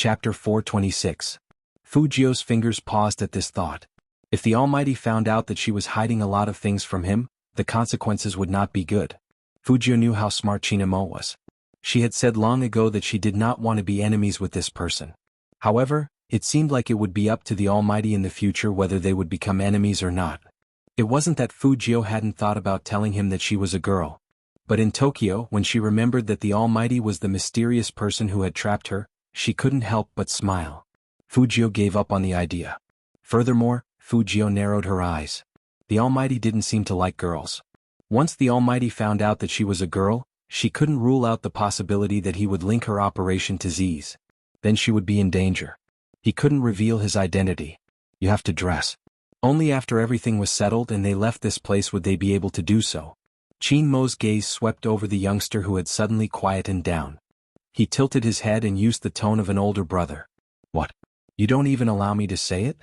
Chapter 426. Fujio's fingers paused at this thought. If the Almighty found out that she was hiding a lot of things from him, the consequences would not be good. Fujio knew how smart Chinamo was. She had said long ago that she did not want to be enemies with this person. However, it seemed like it would be up to the Almighty in the future whether they would become enemies or not. It wasn't that Fujio hadn't thought about telling him that she was a girl. But in Tokyo, when she remembered that the Almighty was the mysterious person who had trapped her, she couldn't help but smile. Fujio gave up on the idea. Furthermore, Fujio narrowed her eyes. The Almighty didn't seem to like girls. Once the Almighty found out that she was a girl, she couldn't rule out the possibility that he would link her operation to Z's. Then she would be in danger. He couldn't reveal his identity. You have to dress. Only after everything was settled and they left this place would they be able to do so. Chinmo's gaze swept over the youngster who had suddenly quietened down. He tilted his head and used the tone of an older brother. What? You don't even allow me to say it?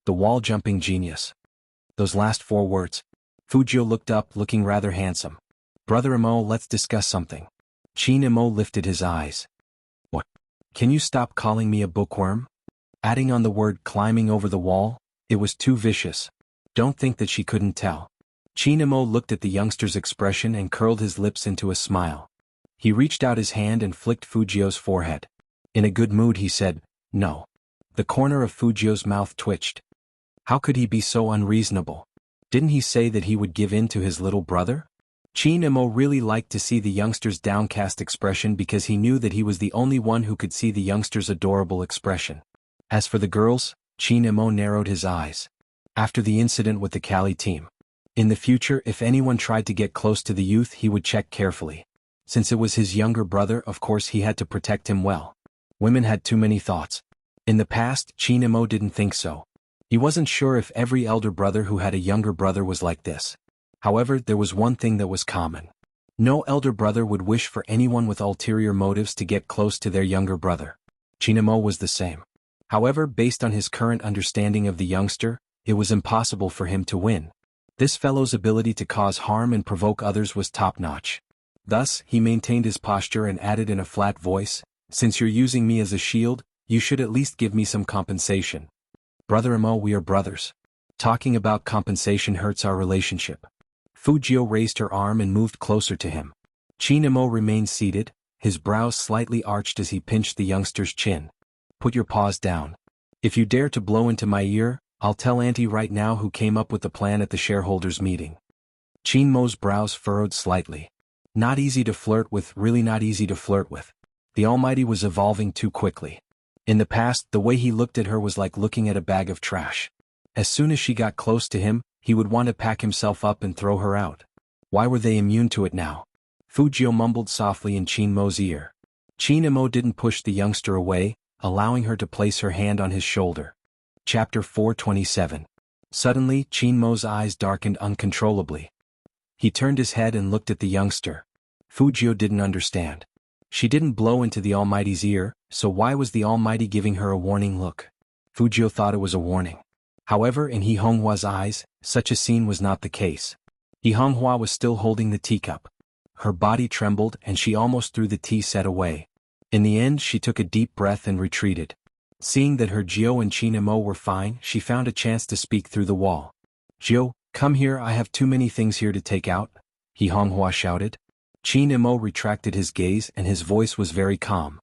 The wall-jumping genius. Those last 4 words. Fujio looked up, looking rather handsome. Brother Imo, let's discuss something. Imo lifted his eyes. What? Can you stop calling me a bookworm? Adding on the word climbing over the wall, it was too vicious. Don't think that she couldn't tell. Imo looked at the youngster's expression and curled his lips into a smile. He reached out his hand and flicked Fujio's forehead. In a good mood he said, no. The corner of Fujio's mouth twitched. How could he be so unreasonable? Didn't he say that he would give in to his little brother? Imo really liked to see the youngster's downcast expression because he knew that he was the only one who could see the youngster's adorable expression. As for the girls, Imo narrowed his eyes. After the incident with the Cali team. In the future, if anyone tried to get close to the youth, he would check carefully. Since it was his younger brother, of course he had to protect him well. Women had too many thoughts. In the past, Imo didn't think so. He wasn't sure if every elder brother who had a younger brother was like this. However, there was one thing that was common. No elder brother would wish for anyone with ulterior motives to get close to their younger brother. Imo was the same. However, based on his current understanding of the youngster, it was impossible for him to win. This fellow's ability to cause harm and provoke others was top-notch. Thus, he maintained his posture and added in a flat voice, since you're using me as a shield, you should at least give me some compensation. Brother Imo, we are brothers. Talking about compensation hurts our relationship. Fujio raised her arm and moved closer to him. Imo remained seated, his brows slightly arched as he pinched the youngster's chin. Put your paws down. If you dare to blow into my ear, I'll tell Auntie right now who came up with the plan at the shareholders' meeting. Imo's brows furrowed slightly. Not easy to flirt with, really not easy to flirt with. The Almighty was evolving too quickly. In the past, the way he looked at her was like looking at a bag of trash. As soon as she got close to him, he would want to pack himself up and throw her out. Why were they immune to it now? Fujio mumbled softly in Chinmo's ear. Imo didn't push the youngster away, allowing her to place her hand on his shoulder. Chapter 427. Suddenly, Chinmo's eyes darkened uncontrollably. He turned his head and looked at the youngster. Fujio didn't understand. She didn't blow into the Almighty's ear, so why was the Almighty giving her a warning look? Fujio thought it was a warning. However, in Xianghua's eyes, such a scene was not the case. Xianghua was still holding the teacup. Her body trembled and she almost threw the tea set away. In the end, she took a deep breath and retreated. Seeing that her Jio and Imo were fine, she found a chance to speak through the wall. Jio, come here, I have too many things here to take out, Xianghua shouted. Imo retracted his gaze and his voice was very calm.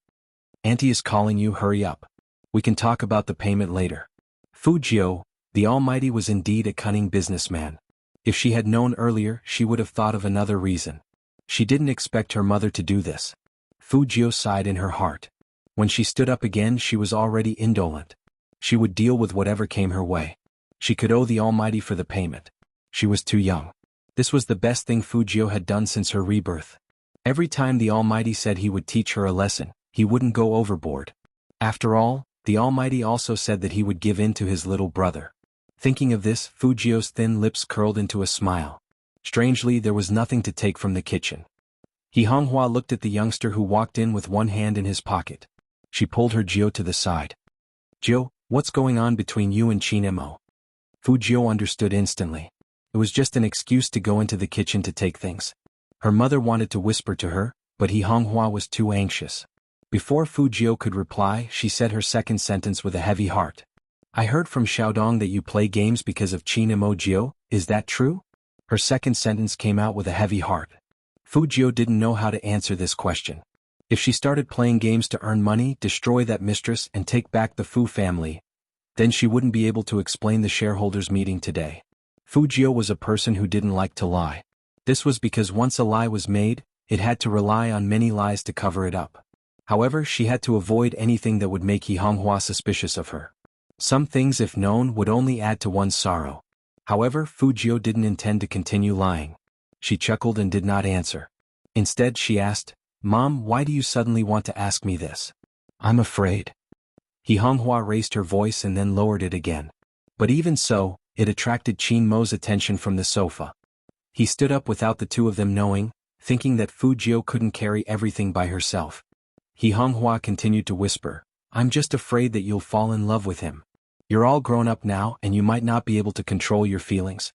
Auntie is calling you, hurry up. We can talk about the payment later. Fujio, the Almighty was indeed a cunning businessman. If she had known earlier, she would have thought of another reason. She didn't expect her mother to do this. Fujio sighed in her heart. When she stood up again, she was already indolent. She would deal with whatever came her way. She could owe the Almighty for the payment. She was too young. This was the best thing Fujio had done since her rebirth. Every time the Almighty said he would teach her a lesson, he wouldn't go overboard. After all, the Almighty also said that he would give in to his little brother. Thinking of this, Fujio's thin lips curled into a smile. Strangely, there was nothing to take from the kitchen. Xianghua looked at the youngster who walked in with one hand in his pocket. She pulled her Jio to the side. Jio, what's going on between you and Imo? Fujio understood instantly. It was just an excuse to go into the kitchen to take things. Her mother wanted to whisper to her, but Xianghua was too anxious. Before Fujio could reply, she said her second sentence with a heavy heart. I heard from Xiaodong that you play games because of Qin Emojio, is that true? Her second sentence came out with a heavy heart. Fujio didn't know how to answer this question. If she started playing games to earn money, destroy that mistress and take back the Fu family, then she wouldn't be able to explain the shareholders' meeting today. Fujio was a person who didn't like to lie. This was because once a lie was made, it had to rely on many lies to cover it up. However, she had to avoid anything that would make xianxia suspicious of her. Some things, if known, would only add to one's sorrow. However, Fujio didn't intend to continue lying. She chuckled and did not answer. Instead, she asked, Mom, why do you suddenly want to ask me this? I'm afraid. Xianxia raised her voice and then lowered it again. But even so, it attracted Qin Mo's attention from the sofa. He stood up without the two of them knowing, thinking that Fujio couldn't carry everything by herself. Xianxia continued to whisper, I'm just afraid that you'll fall in love with him. You're all grown up now and you might not be able to control your feelings.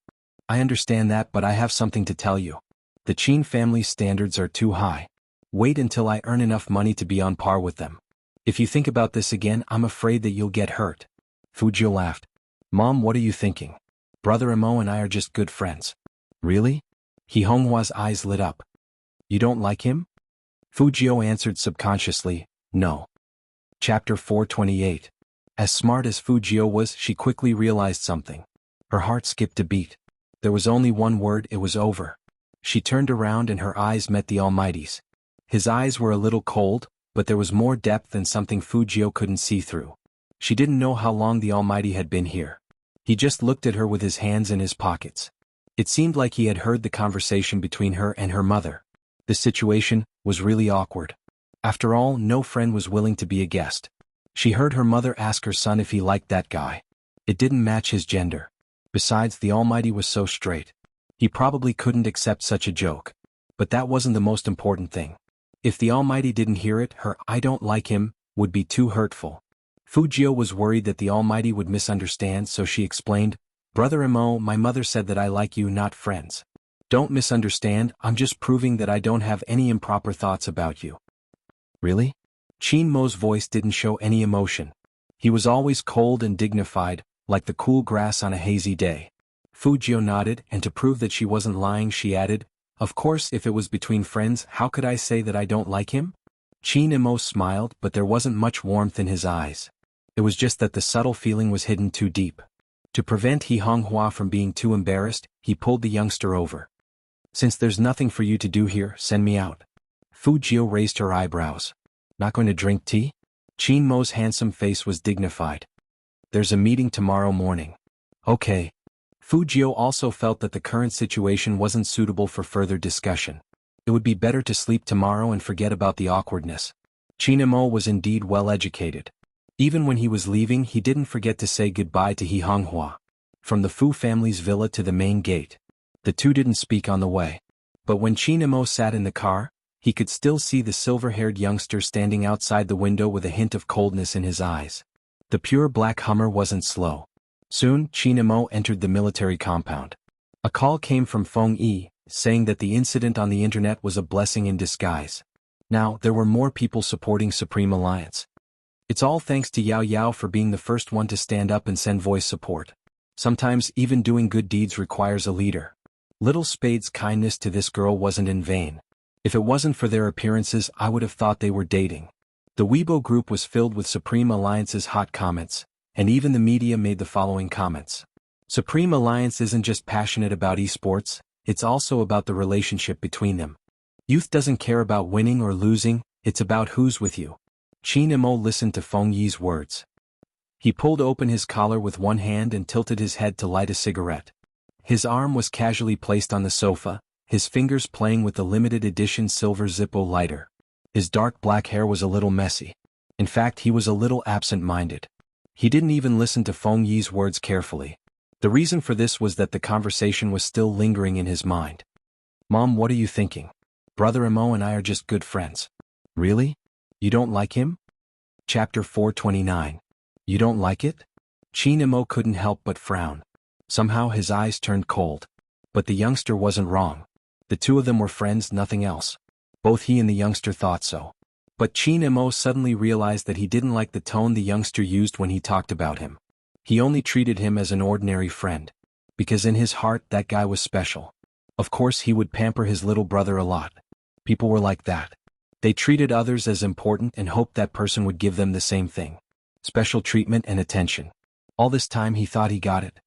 I understand that, but I have something to tell you. The Qin family's standards are too high. Wait until I earn enough money to be on par with them. If you think about this again, I'm afraid that you'll get hurt. Fujio laughed. Mom, what are you thinking? Brother Emo and I are just good friends. Really? Xianxia's eyes lit up. You don't like him? Fujio answered subconsciously, no. Chapter 428. As smart as Fujio was, she quickly realized something. Her heart skipped a beat. There was only one word, it was over. She turned around and her eyes met the Almighty's. His eyes were a little cold, but there was more depth than something Fujio couldn't see through. She didn't know how long the Almighty had been here. He just looked at her with his hands in his pockets. It seemed like he had heard the conversation between her and her mother. The situation was really awkward. After all, no friend was willing to be a guest. She heard her mother ask her son if he liked that guy. It didn't match his gender. Besides, the Almighty was so straight. He probably couldn't accept such a joke. But that wasn't the most important thing. If the Almighty didn't hear it, her "I don't like him" would be too hurtful. Fujio was worried that the Almighty would misunderstand, so she explained, Brother Emo, my mother said that I like you, not friends. Don't misunderstand, I'm just proving that I don't have any improper thoughts about you. Really? Qin Mo's voice didn't show any emotion. He was always cold and dignified, like the cool grass on a hazy day. Fujio nodded, and to prove that she wasn't lying, she added, Of course, if it was between friends, how could I say that I don't like him? Qin Mo smiled, but there wasn't much warmth in his eyes. It was just that the subtle feeling was hidden too deep. To prevent Xianxia from being too embarrassed, he pulled the youngster over. Since there's nothing for you to do here, send me out. Fujio raised her eyebrows. Not going to drink tea? Qin Mo's handsome face was dignified. There's a meeting tomorrow morning. Okay. Fujio also felt that the current situation wasn't suitable for further discussion. It would be better to sleep tomorrow and forget about the awkwardness. Qin Mo was indeed well educated. Even when he was leaving, he didn't forget to say goodbye to Xianxia. From the Fu family's villa to the main gate, the two didn't speak on the way. But when Qin Mo sat in the car, he could still see the silver-haired youngster standing outside the window with a hint of coldness in his eyes. The pure black Hummer wasn't slow. Soon, Qin Mo entered the military compound. A call came from Feng Yi, saying that the incident on the internet was a blessing in disguise. Now, there were more people supporting Supreme Alliance. It's all thanks to Yao Yao for being the first one to stand up and send voice support. Sometimes even doing good deeds requires a leader. Little Spade's kindness to this girl wasn't in vain. If it wasn't for their appearances, I would have thought they were dating. The Weibo group was filled with Supreme Alliance's hot comments, and even the media made the following comments. Supreme Alliance isn't just passionate about esports, it's also about the relationship between them. Youth doesn't care about winning or losing, it's about who's with you. Qin Mo listened to Feng Yi's words. He pulled open his collar with one hand and tilted his head to light a cigarette. His arm was casually placed on the sofa, his fingers playing with the limited edition silver Zippo lighter. His dark black hair was a little messy. In fact, he was a little absent-minded. He didn't even listen to Feng Yi's words carefully. The reason for this was that the conversation was still lingering in his mind. Mom, what are you thinking? Brother Mo and I are just good friends. Really? You don't like him? Chapter 429. You don't like it? Qin Mo couldn't help but frown. Somehow his eyes turned cold. But the youngster wasn't wrong. The two of them were friends, nothing else. Both he and the youngster thought so. But Qin Mo suddenly realized that he didn't like the tone the youngster used when he talked about him. He only treated him as an ordinary friend. Because in his heart that guy was special. Of course he would pamper his little brother a lot. People were like that. They treated others as important and hoped that person would give them the same thing. Special treatment and attention. All this time he thought he got it.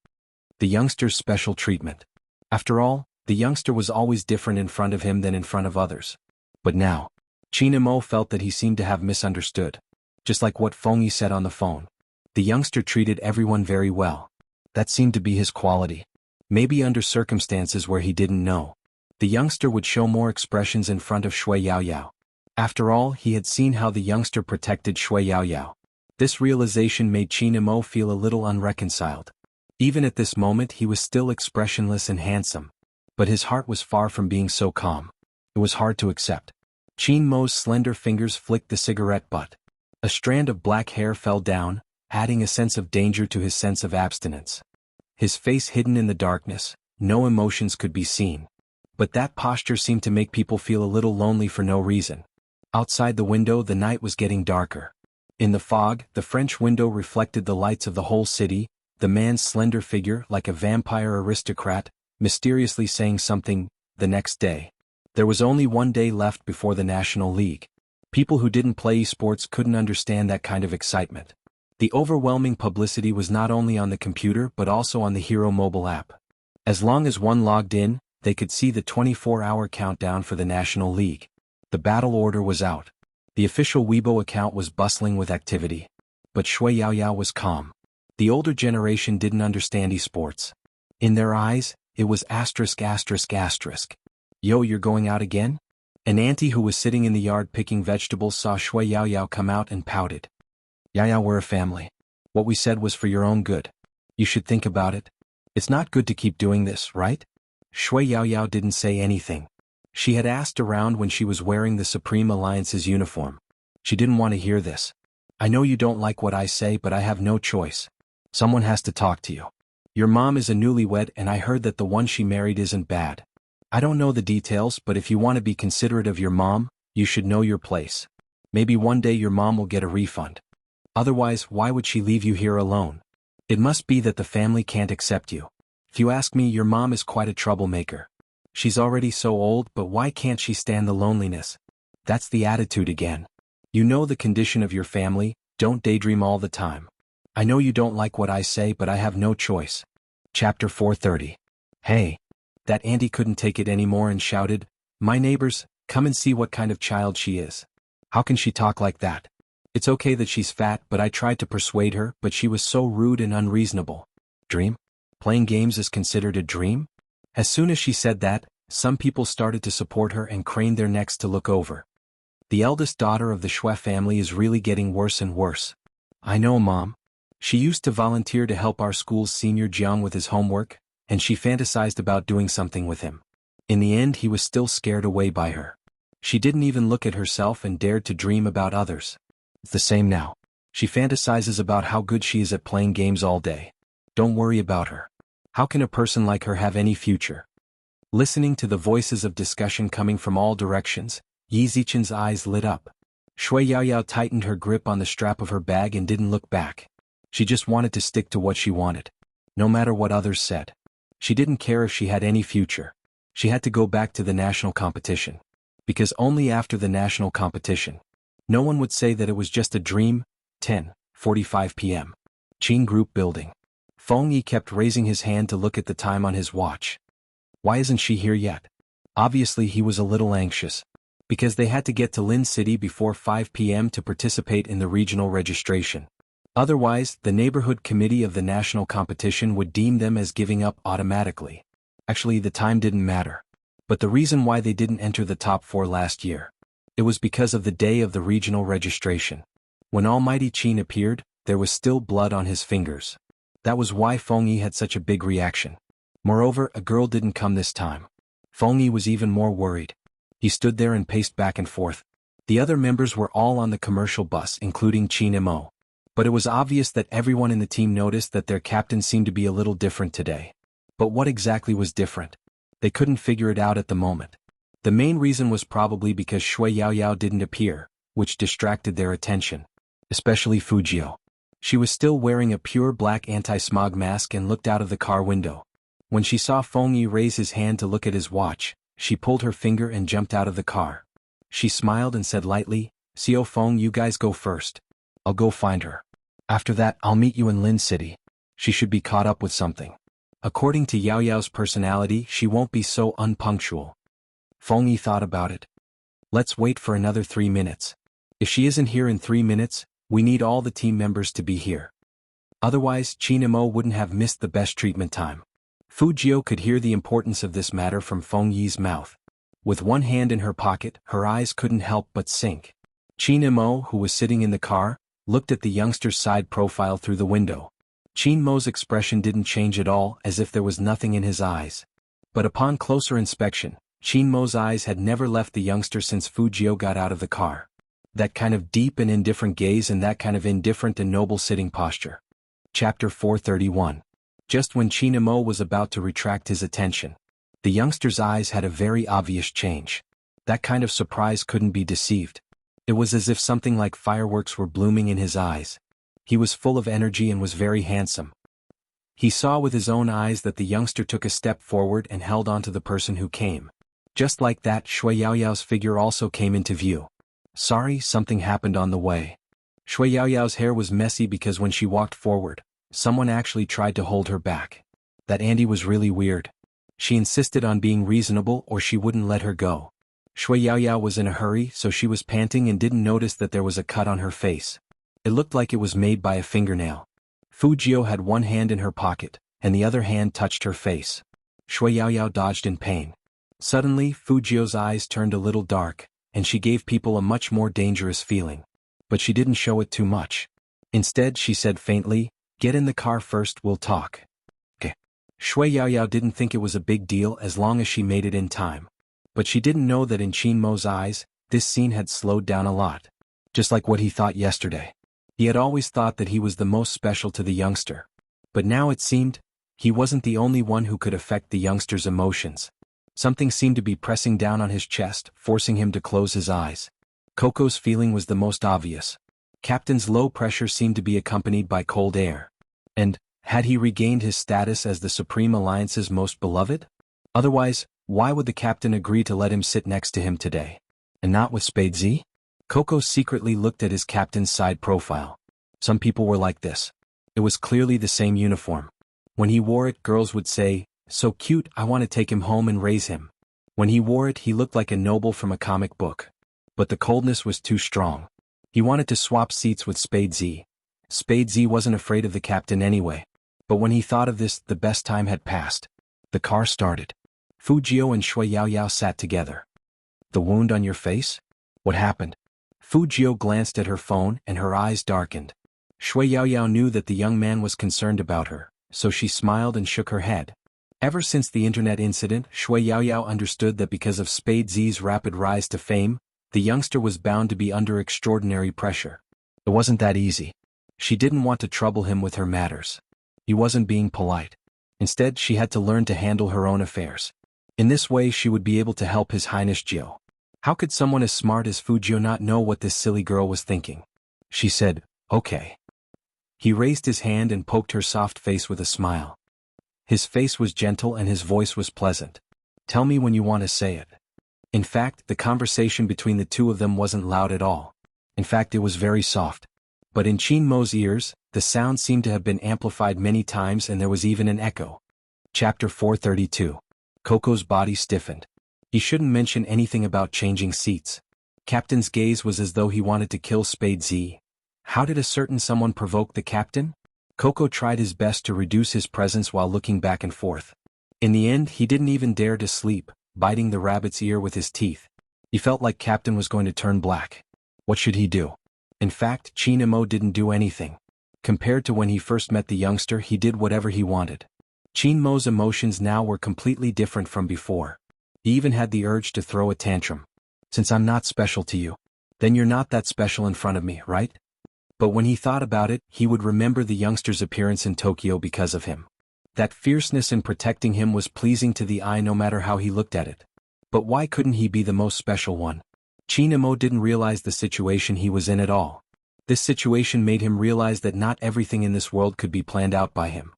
The youngster's special treatment. After all, the youngster was always different in front of him than in front of others. But now, Qin Mo felt that he seemed to have misunderstood. Just like what Fengyi said on the phone. The youngster treated everyone very well. That seemed to be his quality. Maybe under circumstances where he didn't know. The youngster would show more expressions in front of Shui Yaoyao. After all, he had seen how the youngster protected Shui Yaoyao. This realization made Qin Mo feel a little unreconciled. Even at this moment he was still expressionless and handsome. But his heart was far from being so calm. It was hard to accept. Qin Mo's slender fingers flicked the cigarette butt. A strand of black hair fell down, adding a sense of danger to his sense of abstinence. His face hidden in the darkness, no emotions could be seen. But that posture seemed to make people feel a little lonely for no reason. Outside the window the night was getting darker. In the fog, the French window reflected the lights of the whole city, the man's slender figure like a vampire aristocrat, mysteriously saying something. The next day. There was only one day left before the National League. People who didn't play esports couldn't understand that kind of excitement. The overwhelming publicity was not only on the computer but also on the Hero mobile app. As long as one logged in, they could see the 24-hour countdown for the National League. The battle order was out. The official Weibo account was bustling with activity. But Shui Yaoyao was calm. The older generation didn't understand esports. In their eyes, it was asterisk asterisk asterisk. Yo, you're going out again? An auntie who was sitting in the yard picking vegetables saw Shui Yaoyao come out and pouted. Yaoyao, we're a family. What we said was for your own good. You should think about it. It's not good to keep doing this, right? Shui Yaoyao didn't say anything. She had asked around when she was wearing the Supreme Alliance's uniform. She didn't want to hear this. I know you don't like what I say, but I have no choice. Someone has to talk to you. Your mom is a newlywed and I heard that the one she married isn't bad. I don't know the details, but if you want to be considerate of your mom, you should know your place. Maybe one day your mom will get a refund. Otherwise, why would she leave you here alone? It must be that the family can't accept you. If you ask me, your mom is quite a troublemaker. She's already so old, but why can't she stand the loneliness? That's the attitude again. You know the condition of your family, don't daydream all the time. I know you don't like what I say, but I have no choice. Chapter 430. Hey. That auntie couldn't take it anymore and shouted, My neighbors, come and see what kind of child she is. How can she talk like that? It's okay that she's fat, but I tried to persuade her, but she was so rude and unreasonable. Dream? Playing games is considered a dream? As soon as she said that, some people started to support her and craned their necks to look over. The eldest daughter of the Shui family is really getting worse and worse. I know, Mom. She used to volunteer to help our school's senior Jiang with his homework, and she fantasized about doing something with him. In the end he was still scared away by her. She didn't even look at herself and dared to dream about others. It's the same now. She fantasizes about how good she is at playing games all day. Don't worry about her. How can a person like her have any future? Listening to the voices of discussion coming from all directions, Yi Zichen's eyes lit up. Shui Yaoyao tightened her grip on the strap of her bag and didn't look back. She just wanted to stick to what she wanted. No matter what others said. She didn't care if she had any future. She had to go back to the national competition. Because only after the national competition, no one would say that it was just a dream. 10:45 p.m. Qin Group Building. Fengyi kept raising his hand to look at the time on his watch. Why isn't she here yet? Obviously he was a little anxious. Because they had to get to Lin City before 5 p.m. to participate in the regional registration. Otherwise, the neighborhood committee of the national competition would deem them as giving up automatically. Actually, the time didn't matter. But the reason why they didn't enter the top 4 last year. It was because of the day of the regional registration. When Almighty Qin appeared, there was still blood on his fingers. That was why Fengyi had such a big reaction. Moreover, a girl didn't come this time. Fengyi was even more worried. He stood there and paced back and forth. The other members were all on the commercial bus, including Qin Mo. But it was obvious that everyone in the team noticed that their captain seemed to be a little different today. But what exactly was different? They couldn't figure it out at the moment. The main reason was probably because Shui Yaoyao didn't appear, which distracted their attention. Especially Fujio. She was still wearing a pure black anti-smog mask and looked out of the car window. When she saw Fengyi raise his hand to look at his watch, she pulled her finger and jumped out of the car. She smiled and said lightly, "Xiao Feng, you guys go first. I'll go find her. After that, I'll meet you in Lin City. She should be caught up with something. According to Yao Yao's personality, she won't be so unpunctual." Fengyi thought about it. "Let's wait for another 3 minutes. If she isn't here in 3 minutes, we need all the team members to be here. Otherwise, Chinamo wouldn't have missed the best treatment time." Fujio could hear the importance of this matter from Fengyi's mouth. With one hand in her pocket, her eyes couldn't help but sink. Chinamo, who was sitting in the car, looked at the youngster's side profile through the window. Chinmo's expression didn't change at all, as if there was nothing in his eyes. But upon closer inspection, Chinmo's eyes had never left the youngster since Fujio got out of the car. That kind of deep and indifferent gaze and that kind of indifferent and noble sitting posture. Chapter 431. Just when Chinamo was about to retract his attention, the youngster's eyes had a very obvious change. That kind of surprise couldn't be deceived. It was as if something like fireworks were blooming in his eyes. He was full of energy and was very handsome. He saw with his own eyes that the youngster took a step forward and held onto the person who came. Just like that, Shui Yaoyao's figure also came into view. "Sorry, something happened on the way." Shui Yaoyao's hair was messy because when she walked forward, someone actually tried to hold her back. That Andy was really weird. She insisted on being reasonable or she wouldn't let her go. Shui Yaoyao was in a hurry, so she was panting and didn't notice that there was a cut on her face. It looked like it was made by a fingernail. Fujio had one hand in her pocket, and the other hand touched her face. Shui Yaoyao dodged in pain. Suddenly, Fujio's eyes turned a little dark, and she gave people a much more dangerous feeling. But she didn't show it too much. Instead, she said faintly, "Get in the car first, we'll talk." "Okay." Shui Yaoyao didn't think it was a big deal as long as she made it in time. But she didn't know that in Chinmo's eyes, this scene had slowed down a lot. Just like what he thought yesterday. He had always thought that he was the most special to the youngster. But now it seemed, he wasn't the only one who could affect the youngster's emotions. Something seemed to be pressing down on his chest, forcing him to close his eyes. Coco's feeling was the most obvious. Captain's low pressure seemed to be accompanied by cold air. And, had he regained his status as the Supreme Alliance's most beloved? Otherwise, why would the captain agree to let him sit next to him today? And not with Spade Z? Coco secretly looked at his captain's side profile. Some people were like this. It was clearly the same uniform. When he wore it, girls would say, "So cute, I want to take him home and raise him." When he wore it, he looked like a noble from a comic book. But the coldness was too strong. He wanted to swap seats with Spade Z. Spade Z wasn't afraid of the captain anyway. But when he thought of this, the best time had passed. The car started. Fujio and Shui Yaoyao sat together. "The wound on your face? What happened?" Fujio glanced at her phone and her eyes darkened. Shui Yaoyao knew that the young man was concerned about her, so she smiled and shook her head. Ever since the internet incident, Shui Yaoyao understood that because of Spade Z's rapid rise to fame, the youngster was bound to be under extraordinary pressure. It wasn't that easy. She didn't want to trouble him with her matters. He wasn't being polite. Instead, she had to learn to handle her own affairs. In this way, she would be able to help His Highness Jiao. How could someone as smart as Fujio not know what this silly girl was thinking? She said, "Okay." He raised his hand and poked her soft face with a smile. His face was gentle and his voice was pleasant. "Tell me when you want to say it." In fact, the conversation between the two of them wasn't loud at all. In fact, it was very soft. But in Chinmo's ears, the sound seemed to have been amplified many times and there was even an echo. Chapter 432. Coco's body stiffened. He shouldn't mention anything about changing seats. Captain's gaze was as though he wanted to kill Spade Z. How did a certain someone provoke the captain? Coco tried his best to reduce his presence while looking back and forth. In the end, he didn't even dare to sleep, biting the rabbit's ear with his teeth. He felt like Captain was going to turn black. What should he do? In fact, Chinamo didn't do anything. Compared to when he first met the youngster, he did whatever he wanted. Chinmo's emotions now were completely different from before. He even had the urge to throw a tantrum. "Since I'm not special to you, then you're not that special in front of me, right?" But when he thought about it, he would remember the youngster's appearance in Tokyo because of him. That fierceness in protecting him was pleasing to the eye no matter how he looked at it. But why couldn't he be the most special one? Imo didn't realize the situation he was in at all. This situation made him realize that not everything in this world could be planned out by him.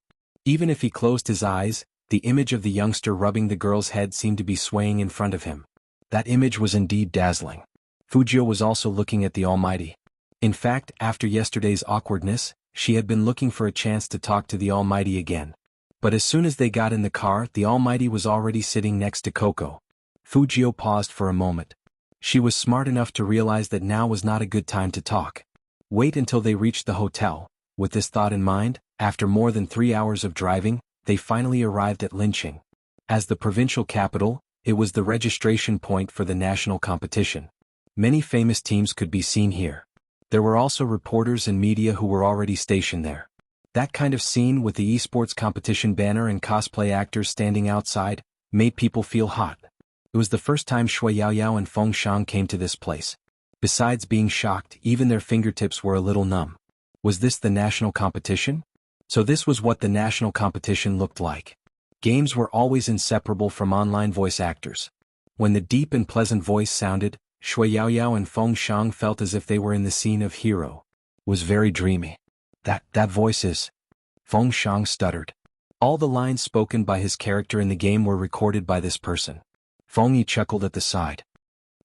Even if he closed his eyes, the image of the youngster rubbing the girl's head seemed to be swaying in front of him. That image was indeed dazzling. Fujio was also looking at the Almighty. In fact, after yesterday's awkwardness, she had been looking for a chance to talk to the Almighty again. But as soon as they got in the car, the Almighty was already sitting next to Coco. Fujio paused for a moment. She was smart enough to realize that now was not a good time to talk. Wait until they reached the hotel. With this thought in mind, after more than 3 hours of driving, they finally arrived at Linqing. As the provincial capital, it was the registration point for the national competition. Many famous teams could be seen here. There were also reporters and media who were already stationed there. That kind of scene with the esports competition banner and cosplay actors standing outside made people feel hot. It was the first time Shui Yaoyao and Feng Shang came to this place. Besides being shocked, even their fingertips were a little numb. Was this the national competition? So this was what the national competition looked like. Games were always inseparable from online voice actors. When the deep and pleasant voice sounded, Shui Yaoyao and Feng Shang felt as if they were in the scene of Hero. It was very dreamy. That voice is... Feng Shang stuttered. All the lines spoken by his character in the game were recorded by this person. Feng Yi chuckled at the side.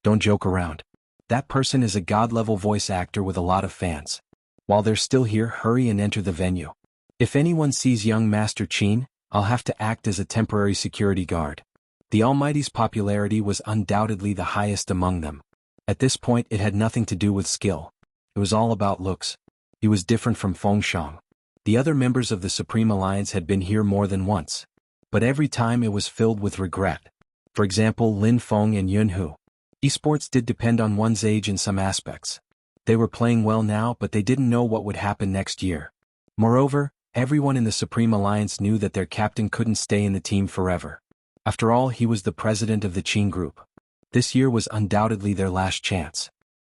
Don't joke around. That person is a god-level voice actor with a lot of fans. While they're still here, hurry and enter the venue. If anyone sees young Master Qin, I'll have to act as a temporary security guard. The Almighty's popularity was undoubtedly the highest among them. At this point it had nothing to do with skill. It was all about looks. He was different from Feng Shang. The other members of the Supreme Alliance had been here more than once. But every time it was filled with regret. For example, Lin Feng and Yunhu. Esports did depend on one's age in some aspects. They were playing well now, but they didn't know what would happen next year. Moreover, everyone in the Supreme Alliance knew that their captain couldn't stay in the team forever. After all, he was the president of the Qin group. This year was undoubtedly their last chance.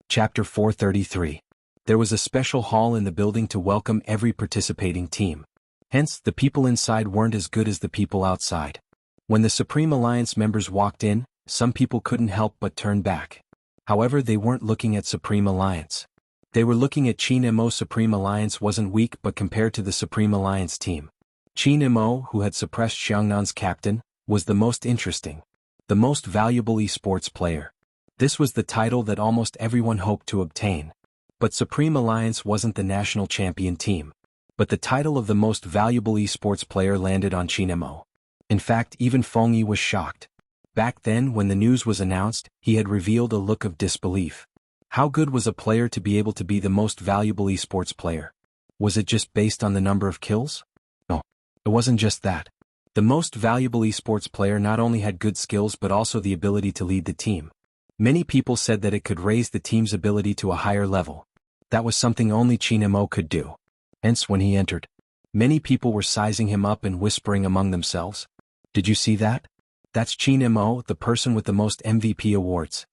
Chapter 433. There was a special hall in the building to welcome every participating team. Hence, the people inside weren't as good as the people outside. When the Supreme Alliance members walked in, some people couldn't help but turn back. However, they weren't looking at Supreme Alliance. They were looking at Qin Mo. Supreme Alliance wasn't weak, but compared to the Supreme Alliance team, Qin Mo, who had suppressed Xiangnan's captain, was the most interesting. The most valuable esports player. This was the title that almost everyone hoped to obtain. But Supreme Alliance wasn't the national champion team. But the title of the most valuable esports player landed on Qin Mo. In fact, even Feng Yi was shocked. Back then, when the news was announced, he had revealed a look of disbelief. How good was a player to be able to be the most valuable esports player? Was it just based on the number of kills? No, it wasn't just that. The most valuable esports player not only had good skills but also the ability to lead the team. Many people said that it could raise the team's ability to a higher level. That was something only Qin Mo could do. Hence, when he entered, many people were sizing him up and whispering among themselves. Did you see that? That's Qin Mo, the person with the most MVP awards.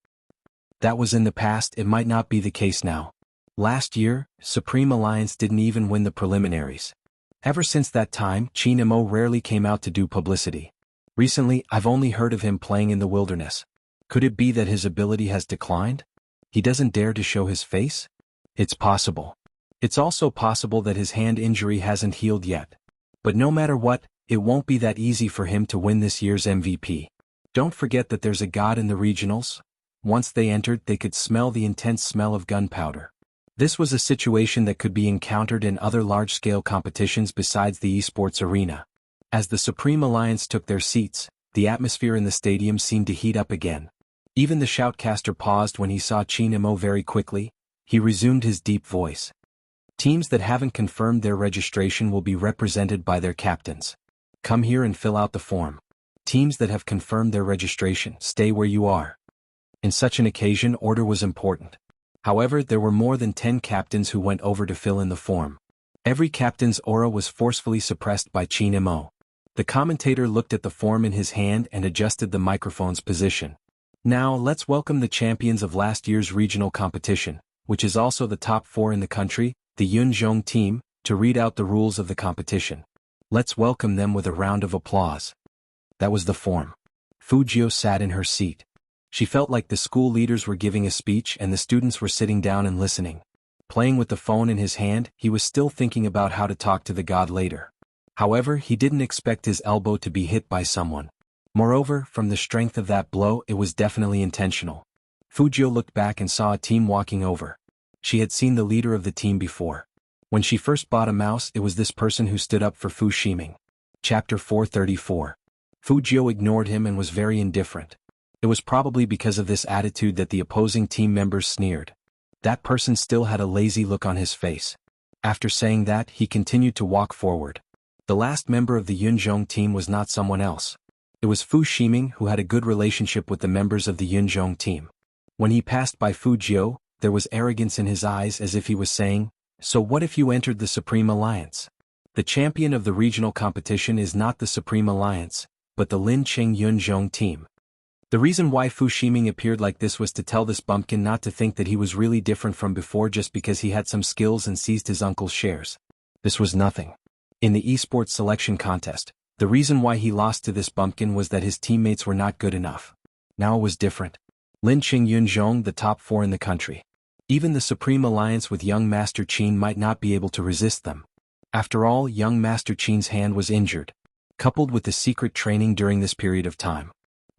That was in the past, it might not be the case now. Last year, Supreme Alliance didn't even win the preliminaries. Ever since that time, Qin Mo rarely came out to do publicity. Recently, I've only heard of him playing in the wilderness. Could it be that his ability has declined? He doesn't dare to show his face? It's possible. It's also possible that his hand injury hasn't healed yet. But no matter what, it won't be that easy for him to win this year's MVP. Don't forget that there's a god in the regionals. Once they entered, they could smell the intense smell of gunpowder. This was a situation that could be encountered in other large-scale competitions besides the esports arena. As the Supreme Alliance took their seats, the atmosphere in the stadium seemed to heat up again. Even the shoutcaster paused when he saw Qin Mo very quickly. He resumed his deep voice. Teams that haven't confirmed their registration will be represented by their captains. Come here and fill out the form. Teams that have confirmed their registration, stay where you are. In such an occasion, order was important. However, there were more than 10 captains who went over to fill in the form. Every captain's aura was forcefully suppressed by Qin Mo. The commentator looked at the form in his hand and adjusted the microphone's position. Now, let's welcome the champions of last year's regional competition, which is also the top 4 in the country, the Yunzhong team, to read out the rules of the competition. Let's welcome them with a round of applause. That was the form. Fujio sat in her seat. She felt like the school leaders were giving a speech and the students were sitting down and listening. Playing with the phone in his hand, he was still thinking about how to talk to the god later. However, he didn't expect his elbow to be hit by someone. Moreover, from the strength of that blow, it was definitely intentional. Fujio looked back and saw a team walking over. She had seen the leader of the team before. When she first bought a mouse, it was this person who stood up for Fu Shiming. Chapter 434. Fujio ignored him and was very indifferent. It was probably because of this attitude that the opposing team members sneered. That person still had a lazy look on his face. After saying that, he continued to walk forward. The last member of the Yunzhong team was not someone else. It was Fu Shiming, who had a good relationship with the members of the Yunzhong team. When he passed by Fujio, there was arrogance in his eyes, as if he was saying, "So what if you entered the Supreme Alliance? The champion of the regional competition is not the Supreme Alliance, but the Lin Qing Yunzhong team." The reason why Fu Shiming appeared like this was to tell this bumpkin not to think that he was really different from before just because he had some skills and seized his uncle's shares. This was nothing. In the esports selection contest, the reason why he lost to this bumpkin was that his teammates were not good enough. Now it was different. Lin Qing Yunzhong, the top 4 in the country. Even the Supreme Alliance with young Master Qin might not be able to resist them. After all, young Master Qin's hand was injured. Coupled with the secret training during this period of time,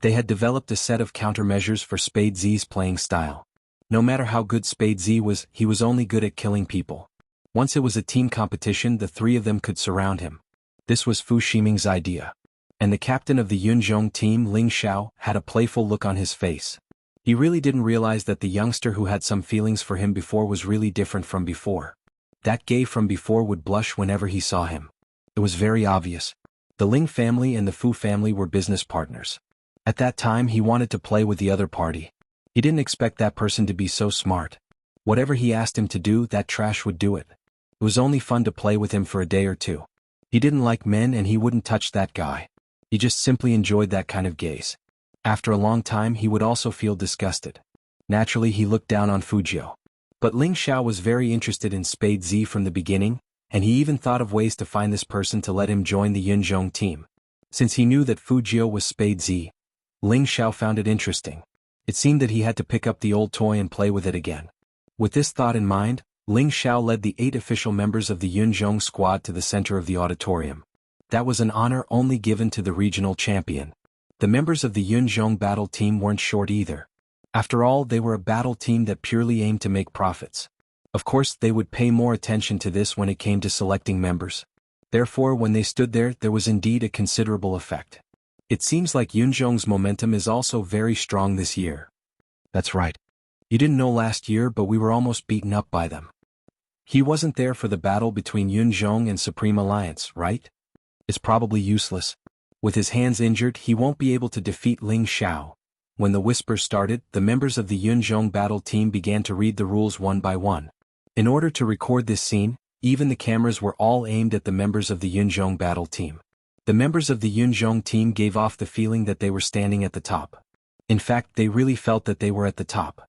they had developed a set of countermeasures for Spade Z's playing style. No matter how good Spade Z was, he was only good at killing people. Once it was a team competition, the 3 of them could surround him. This was Fu Shiming's idea. And the captain of the Yunzhong team, Ling Xiao, had a playful look on his face. He really didn't realize that the youngster who had some feelings for him before was really different from before. That gay from before would blush whenever he saw him. It was very obvious. The Ling family and the Fu family were business partners. At that time, he wanted to play with the other party. He didn't expect that person to be so smart. Whatever he asked him to do, that trash would do it. It was only fun to play with him for a day or two. He didn't like men and he wouldn't touch that guy. He just simply enjoyed that kind of gaze. After a long time, he would also feel disgusted. Naturally, he looked down on Fujio. But Ling Xiao was very interested in Spade Z from the beginning, and he even thought of ways to find this person to let him join the Yunzhong team. Since he knew that Fujio was Spade Z, Ling Xiao found it interesting. It seemed that he had to pick up the old toy and play with it again. With this thought in mind, Ling Xiao led the 8 official members of the Yunzhong squad to the center of the auditorium. That was an honor only given to the regional champion. The members of the Yunzhong battle team weren't short either. After all, they were a battle team that purely aimed to make profits. Of course, they would pay more attention to this when it came to selecting members. Therefore, when they stood there was indeed a considerable effect. It seems like Yunzhong's momentum is also very strong this year. That's right. You didn't know last year, but we were almost beaten up by them. He wasn't there for the battle between Yunzhong and Supreme Alliance, right? It's probably useless. With his hands injured, he won't be able to defeat Ling Xiao. When the whispers started, the members of the Yunzhong battle team began to read the rules one by one. In order to record this scene, even the cameras were all aimed at the members of the Yunzhong battle team. The members of the Yunzhong team gave off the feeling that they were standing at the top. In fact, they really felt that they were at the top.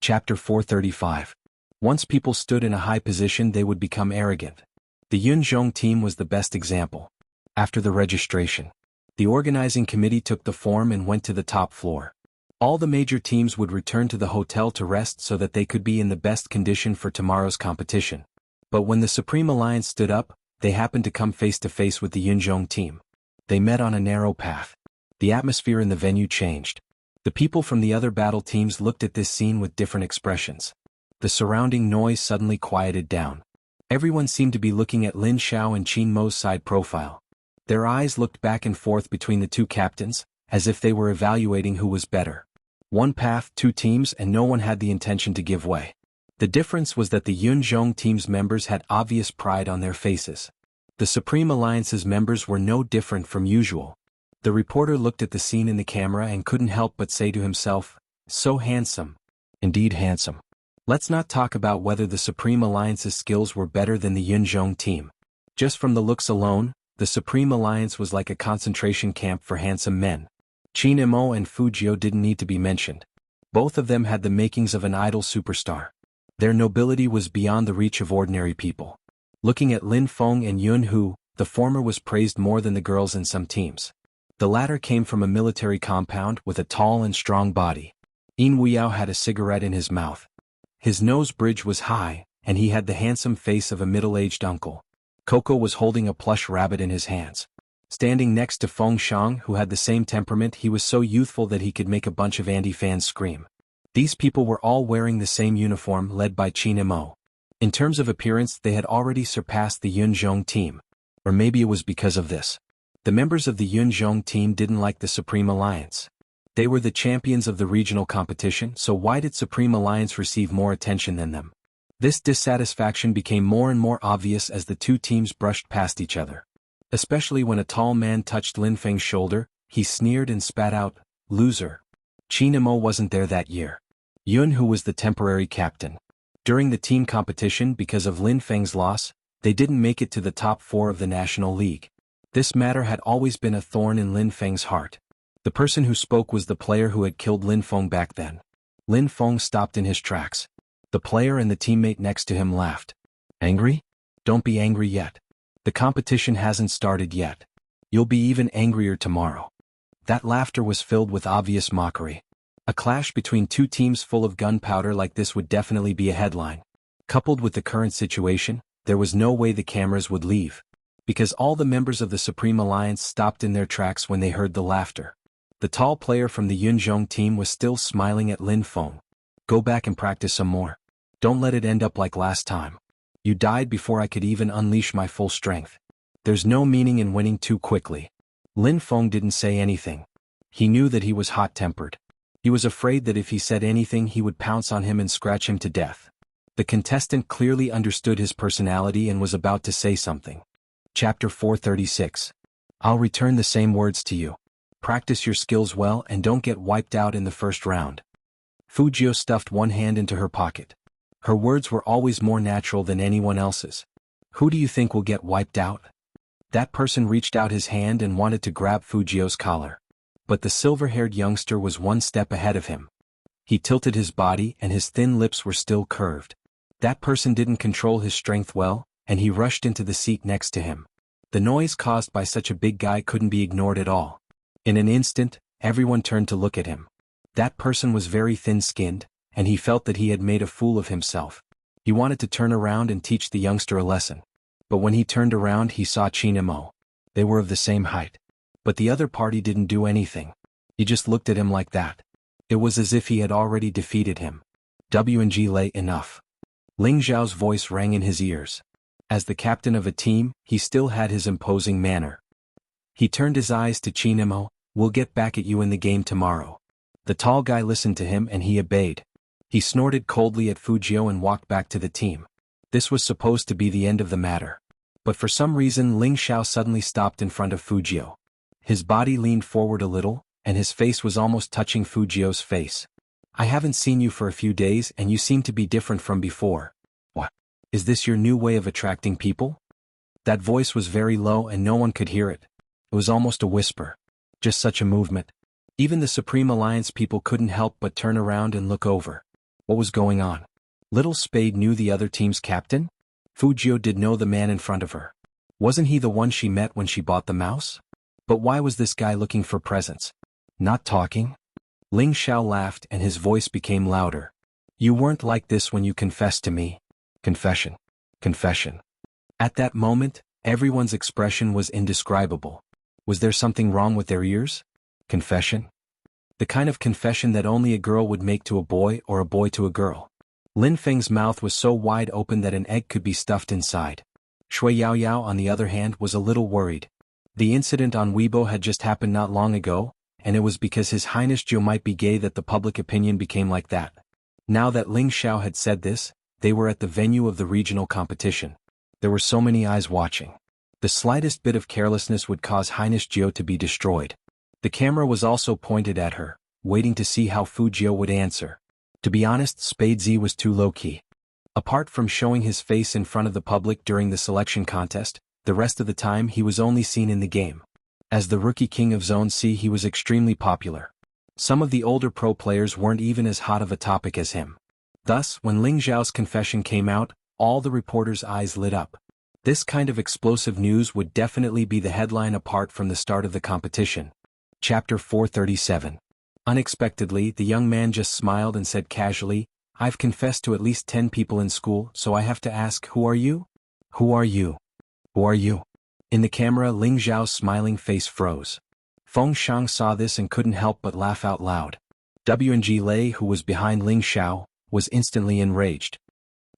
Chapter 435. Once people stood in a high position, they would become arrogant. The Yunzhong team was the best example. After the registration, the organizing committee took the form and went to the top floor. All the major teams would return to the hotel to rest so that they could be in the best condition for tomorrow's competition. But when the Supreme Alliance stood up, they happened to come face to face with the Yunzhong team. They met on a narrow path. The atmosphere in the venue changed. The people from the other battle teams looked at this scene with different expressions. The surrounding noise suddenly quieted down. Everyone seemed to be looking at Lin Xiao and Qin Mo's side profile. Their eyes looked back and forth between the 2 captains, as if they were evaluating who was better. One path, 2 teams, and no one had the intention to give way. The difference was that the Yunzhong team's members had obvious pride on their faces. The Supreme Alliance's members were no different from usual. The reporter looked at the scene in the camera and couldn't help but say to himself, "So handsome. Indeed handsome." Let's not talk about whether the Supreme Alliance's skills were better than the Yunzhong team. Just from the looks alone, the Supreme Alliance was like a concentration camp for handsome men. Qin Mo and Fujio didn't need to be mentioned. Both of them had the makings of an idol superstar. Their nobility was beyond the reach of ordinary people. Looking at Lin Feng and Yun Hu, the former was praised more than the girls in some teams. The latter came from a military compound with a tall and strong body. Yin Weiyao had a cigarette in his mouth. His nose bridge was high, and he had the handsome face of a middle-aged uncle. Coco was holding a plush rabbit in his hands. Standing next to Feng Xiang, who had the same temperament, he was so youthful that he could make a bunch of Andy fans scream. These people were all wearing the same uniform led by Qin Mo. In terms of appearance, they had already surpassed the Yunzhong team. Or maybe it was because of this. The members of the Yunzhong team didn't like the Supreme Alliance. They were the champions of the regional competition, so why did Supreme Alliance receive more attention than them? This dissatisfaction became more and more obvious as the two teams brushed past each other. Especially when a tall man touched Lin Feng's shoulder, he sneered and spat out, "Loser." Qin Mo wasn't there that year. Xuanhu was the temporary captain. During the team competition, because of Lin Feng's loss, they didn't make it to the top 4 of the National League. This matter had always been a thorn in Lin Feng's heart. The person who spoke was the player who had killed Lin Feng back then. Lin Feng stopped in his tracks. The player and the teammate next to him laughed. "Angry? Don't be angry yet. The competition hasn't started yet. You'll be even angrier tomorrow." That laughter was filled with obvious mockery. A clash between two teams full of gunpowder like this would definitely be a headline. Coupled with the current situation, there was no way the cameras would leave. Because all the members of the Supreme Alliance stopped in their tracks when they heard the laughter. The tall player from the Yunzhong team was still smiling at Lin Feng. "Go back and practice some more. Don't let it end up like last time. You died before I could even unleash my full strength. There's no meaning in winning too quickly." Lin Feng didn't say anything. He knew that he was hot-tempered. He was afraid that if he said anything he would pounce on him and scratch him to death. The contestant clearly understood his personality and was about to say something. Chapter 436. I'll return the same words to you. Practice your skills well and don't get wiped out in the first round. Fujio stuffed one hand into her pocket. Her words were always more natural than anyone else's. "Who do you think will get wiped out?" That person reached out his hand and wanted to grab Fujio's collar. But the silver-haired youngster was one step ahead of him. He tilted his body and his thin lips were still curved. That person didn't control his strength well, and he rushed into the seat next to him. The noise caused by such a big guy couldn't be ignored at all. In an instant, everyone turned to look at him. That person was very thin-skinned, and he felt that he had made a fool of himself. He wanted to turn around and teach the youngster a lesson. But when he turned around he saw Qin Mo. They were of the same height. But the other party didn't do anything. He just looked at him like that. It was as if he had already defeated him. W&G lay enough. Ling Zhao's voice rang in his ears. As the captain of a team, he still had his imposing manner. He turned his eyes to Qin Mo. "We'll get back at you in the game tomorrow." The tall guy listened to him and he obeyed. He snorted coldly at Fujio and walked back to the team. This was supposed to be the end of the matter. But for some reason Ling Zhao suddenly stopped in front of Fujio. His body leaned forward a little, and his face was almost touching Fujio's face. "I haven't seen you for a few days and you seem to be different from before. What? Is this your new way of attracting people?" That voice was very low and no one could hear it. It was almost a whisper. Just such a movement. Even the Supreme Alliance people couldn't help but turn around and look over. What was going on? Little Spade knew the other team's captain? Fujio did know the man in front of her. Wasn't he the one she met when she bought the mouse? But why was this guy looking for presents? Not talking? Ling Xiao laughed and his voice became louder. "You weren't like this when you confessed to me." Confession. Confession. At that moment, everyone's expression was indescribable. Was there something wrong with their ears? Confession? The kind of confession that only a girl would make to a boy or a boy to a girl. Lin Feng's mouth was so wide open that an egg could be stuffed inside. Shui Yaoyao, on the other hand, was a little worried. The incident on Weibo had just happened not long ago, and it was because His Highness Zhou might be gay that the public opinion became like that. Now that Ling Xiao had said this, they were at the venue of the regional competition. There were so many eyes watching. The slightest bit of carelessness would cause Highness Zhou to be destroyed. The camera was also pointed at her, waiting to see how Fujio would answer. To be honest, Spade Z was too low-key. Apart from showing his face in front of the public during the selection contest, the rest of the time he was only seen in the game. As the rookie king of Zone C, he was extremely popular. Some of the older pro players weren't even as hot of a topic as him. Thus, when Ling Zhao's confession came out, all the reporters' eyes lit up. This kind of explosive news would definitely be the headline apart from the start of the competition. Chapter 437. Unexpectedly, the young man just smiled and said casually, I've confessed to at least 10 people in school, so I have to ask, who are you? Who are you? Who are you? In the camera, Ling Xiao's smiling face froze. Feng Shang saw this and couldn't help but laugh out loud. WNG Lei, who was behind Ling Xiao, was instantly enraged.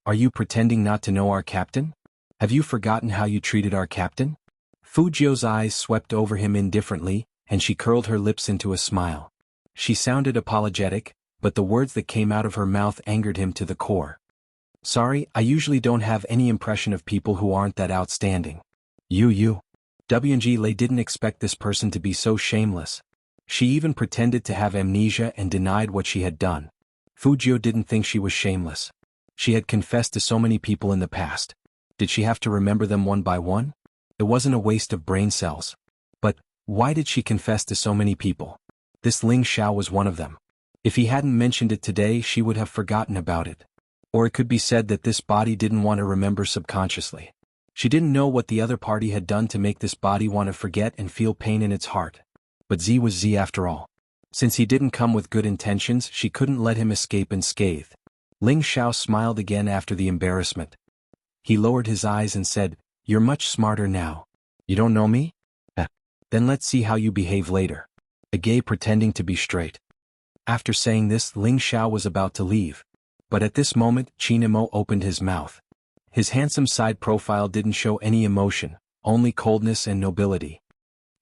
Are you pretending not to know our captain? Have you forgotten how you treated our captain? Fu Jiu's eyes swept over him indifferently, and she curled her lips into a smile. She sounded apologetic, but the words that came out of her mouth angered him to the core. Sorry, I usually don't have any impression of people who aren't that outstanding. You. WNG Lei didn't expect this person to be so shameless. She even pretended to have amnesia and denied what she had done. Fu Jiu didn't think she was shameless. She had confessed to so many people in the past. Did she have to remember them one by one? It wasn't a waste of brain cells. But why did she confess to so many people? This Ling Xiao was one of them. If he hadn't mentioned it today, she would have forgotten about it. Or it could be said that this body didn't want to remember subconsciously. She didn't know what the other party had done to make this body want to forget and feel pain in its heart. But Z was Z after all. Since he didn't come with good intentions, she couldn't let him escape unscathed. Ling Xiao smiled again after the embarrassment. He lowered his eyes and said, You're much smarter now. You don't know me? Then let's see how you behave later. A gay pretending to be straight. After saying this, Ling Xiao was about to leave. But at this moment, Qin Imo opened his mouth. His handsome side profile didn't show any emotion, only coldness and nobility.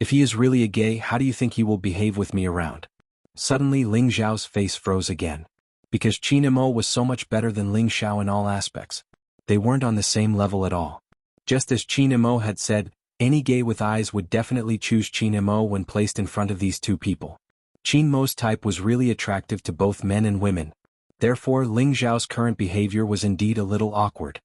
If he is really a gay, how do you think he will behave with me around? Suddenly Ling Xiao's face froze again. Because Qin Imo was so much better than Ling Xiao in all aspects. They weren't on the same level at all. Just as Qin Imo had said, any gay with eyes would definitely choose Qin Imo when placed in front of these two people. Qin Mo's type was really attractive to both men and women. Therefore, Ling Xiao's current behavior was indeed a little awkward.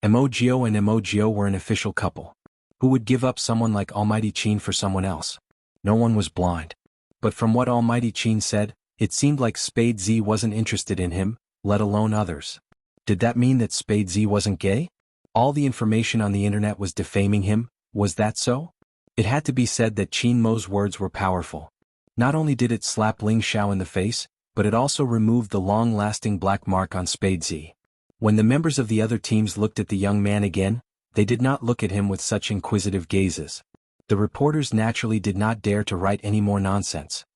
Mo Jiao and Mo Jiao were an official couple. Who would give up someone like Almighty Qin for someone else? No one was blind. But from what Almighty Qin said, it seemed like Spade Z wasn't interested in him, let alone others. Did that mean that Spade Z wasn't gay? All the information on the internet was defaming him, was that so? It had to be said that Qin Mo's words were powerful. Not only did it slap Ling Xiao in the face, but it also removed the long-lasting black mark on Spade Z. When the members of the other teams looked at the young man again, they did not look at him with such inquisitive gazes. The reporters naturally did not dare to write any more nonsense.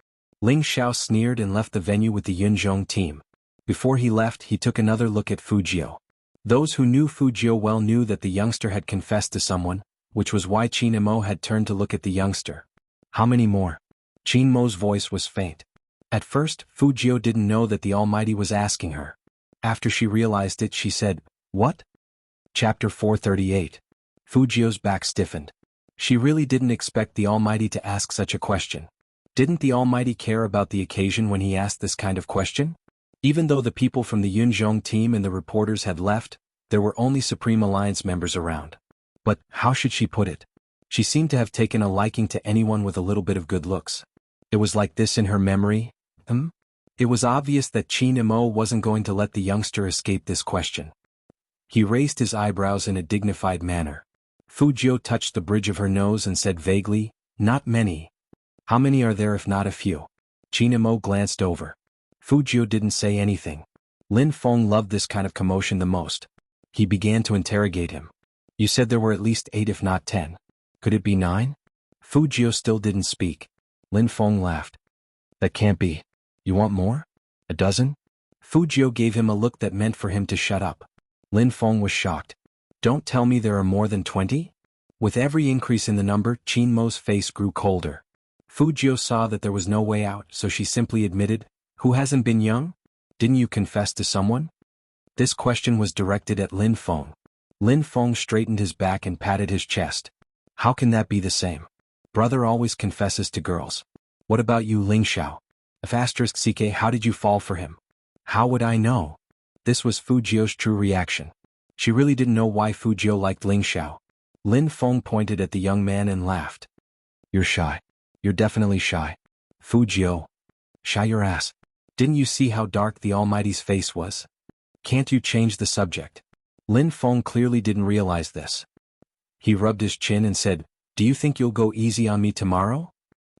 Ling Xiao sneered and left the venue with the Yunzhong team. Before he left, he took another look at Fu Jiu. Those who knew Fu Jiu well knew that the youngster had confessed to someone, which was why Qin Imo had turned to look at the youngster. How many more? Qin Mo's voice was faint. At first, Fu Jiu didn't know that the Almighty was asking her. After she realized it, she said, What? Chapter 438. Fu Jiu's back stiffened. She really didn't expect the Almighty to ask such a question. Didn't the Almighty care about the occasion when he asked this kind of question? Even though the people from the Yunzhong team and the reporters had left, there were only Supreme Alliance members around. But, how should she put it? She seemed to have taken a liking to anyone with a little bit of good looks. It was like this in her memory. It was obvious that Qin Imo wasn't going to let the youngster escape this question. He raised his eyebrows in a dignified manner. Fu Jiu touched the bridge of her nose and said vaguely, Not many. How many are there if not a few? Qin Imo glanced over. Fu Jiu didn't say anything. Lin Feng loved this kind of commotion the most. He began to interrogate him. You said there were at least 8 if not 10. Could it be 9? Fu Jiu still didn't speak. Lin Feng laughed. That can't be. You want more? A dozen? Fu Jiu gave him a look that meant for him to shut up. Lin Feng was shocked. Don't tell me there are more than 20? With every increase in the number, Qin Mo's face grew colder. Fu Jiu saw that there was no way out, so she simply admitted, Who hasn't been young? Didn't you confess to someone? This question was directed at Lin Feng. Lin Feng straightened his back and patted his chest. How can that be the same? Brother always confesses to girls. What about you, Ling Xiao? If *ck, how did you fall for him? How would I know? This was Fu Jiu's true reaction. She really didn't know why Fu Jiu liked Ling Xiao. Lin Feng pointed at the young man and laughed. You're shy. You're definitely shy. Fu Jiu. Shy your ass. Didn't you see how dark the Almighty's face was? Can't you change the subject? Lin Feng clearly didn't realize this. He rubbed his chin and said, Do you think you'll go easy on me tomorrow?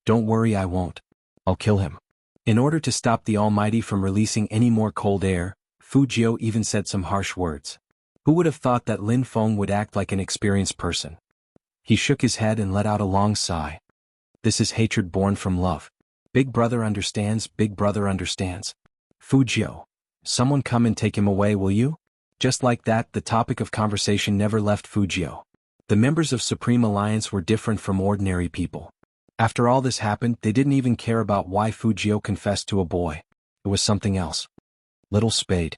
Don't worry, I won't. I'll kill him. In order to stop the Almighty from releasing any more cold air, Fujio even said some harsh words. Who would have thought that Lin Feng would act like an experienced person? He shook his head and let out a long sigh. This is hatred born from love. Big brother understands, big brother understands. Fujio. Someone come and take him away, will you? Just like that, the topic of conversation never left Fujio. The members of Supreme Alliance were different from ordinary people. After all this happened, they didn't even care about why Fujio confessed to a boy. It was something else. Little Spade.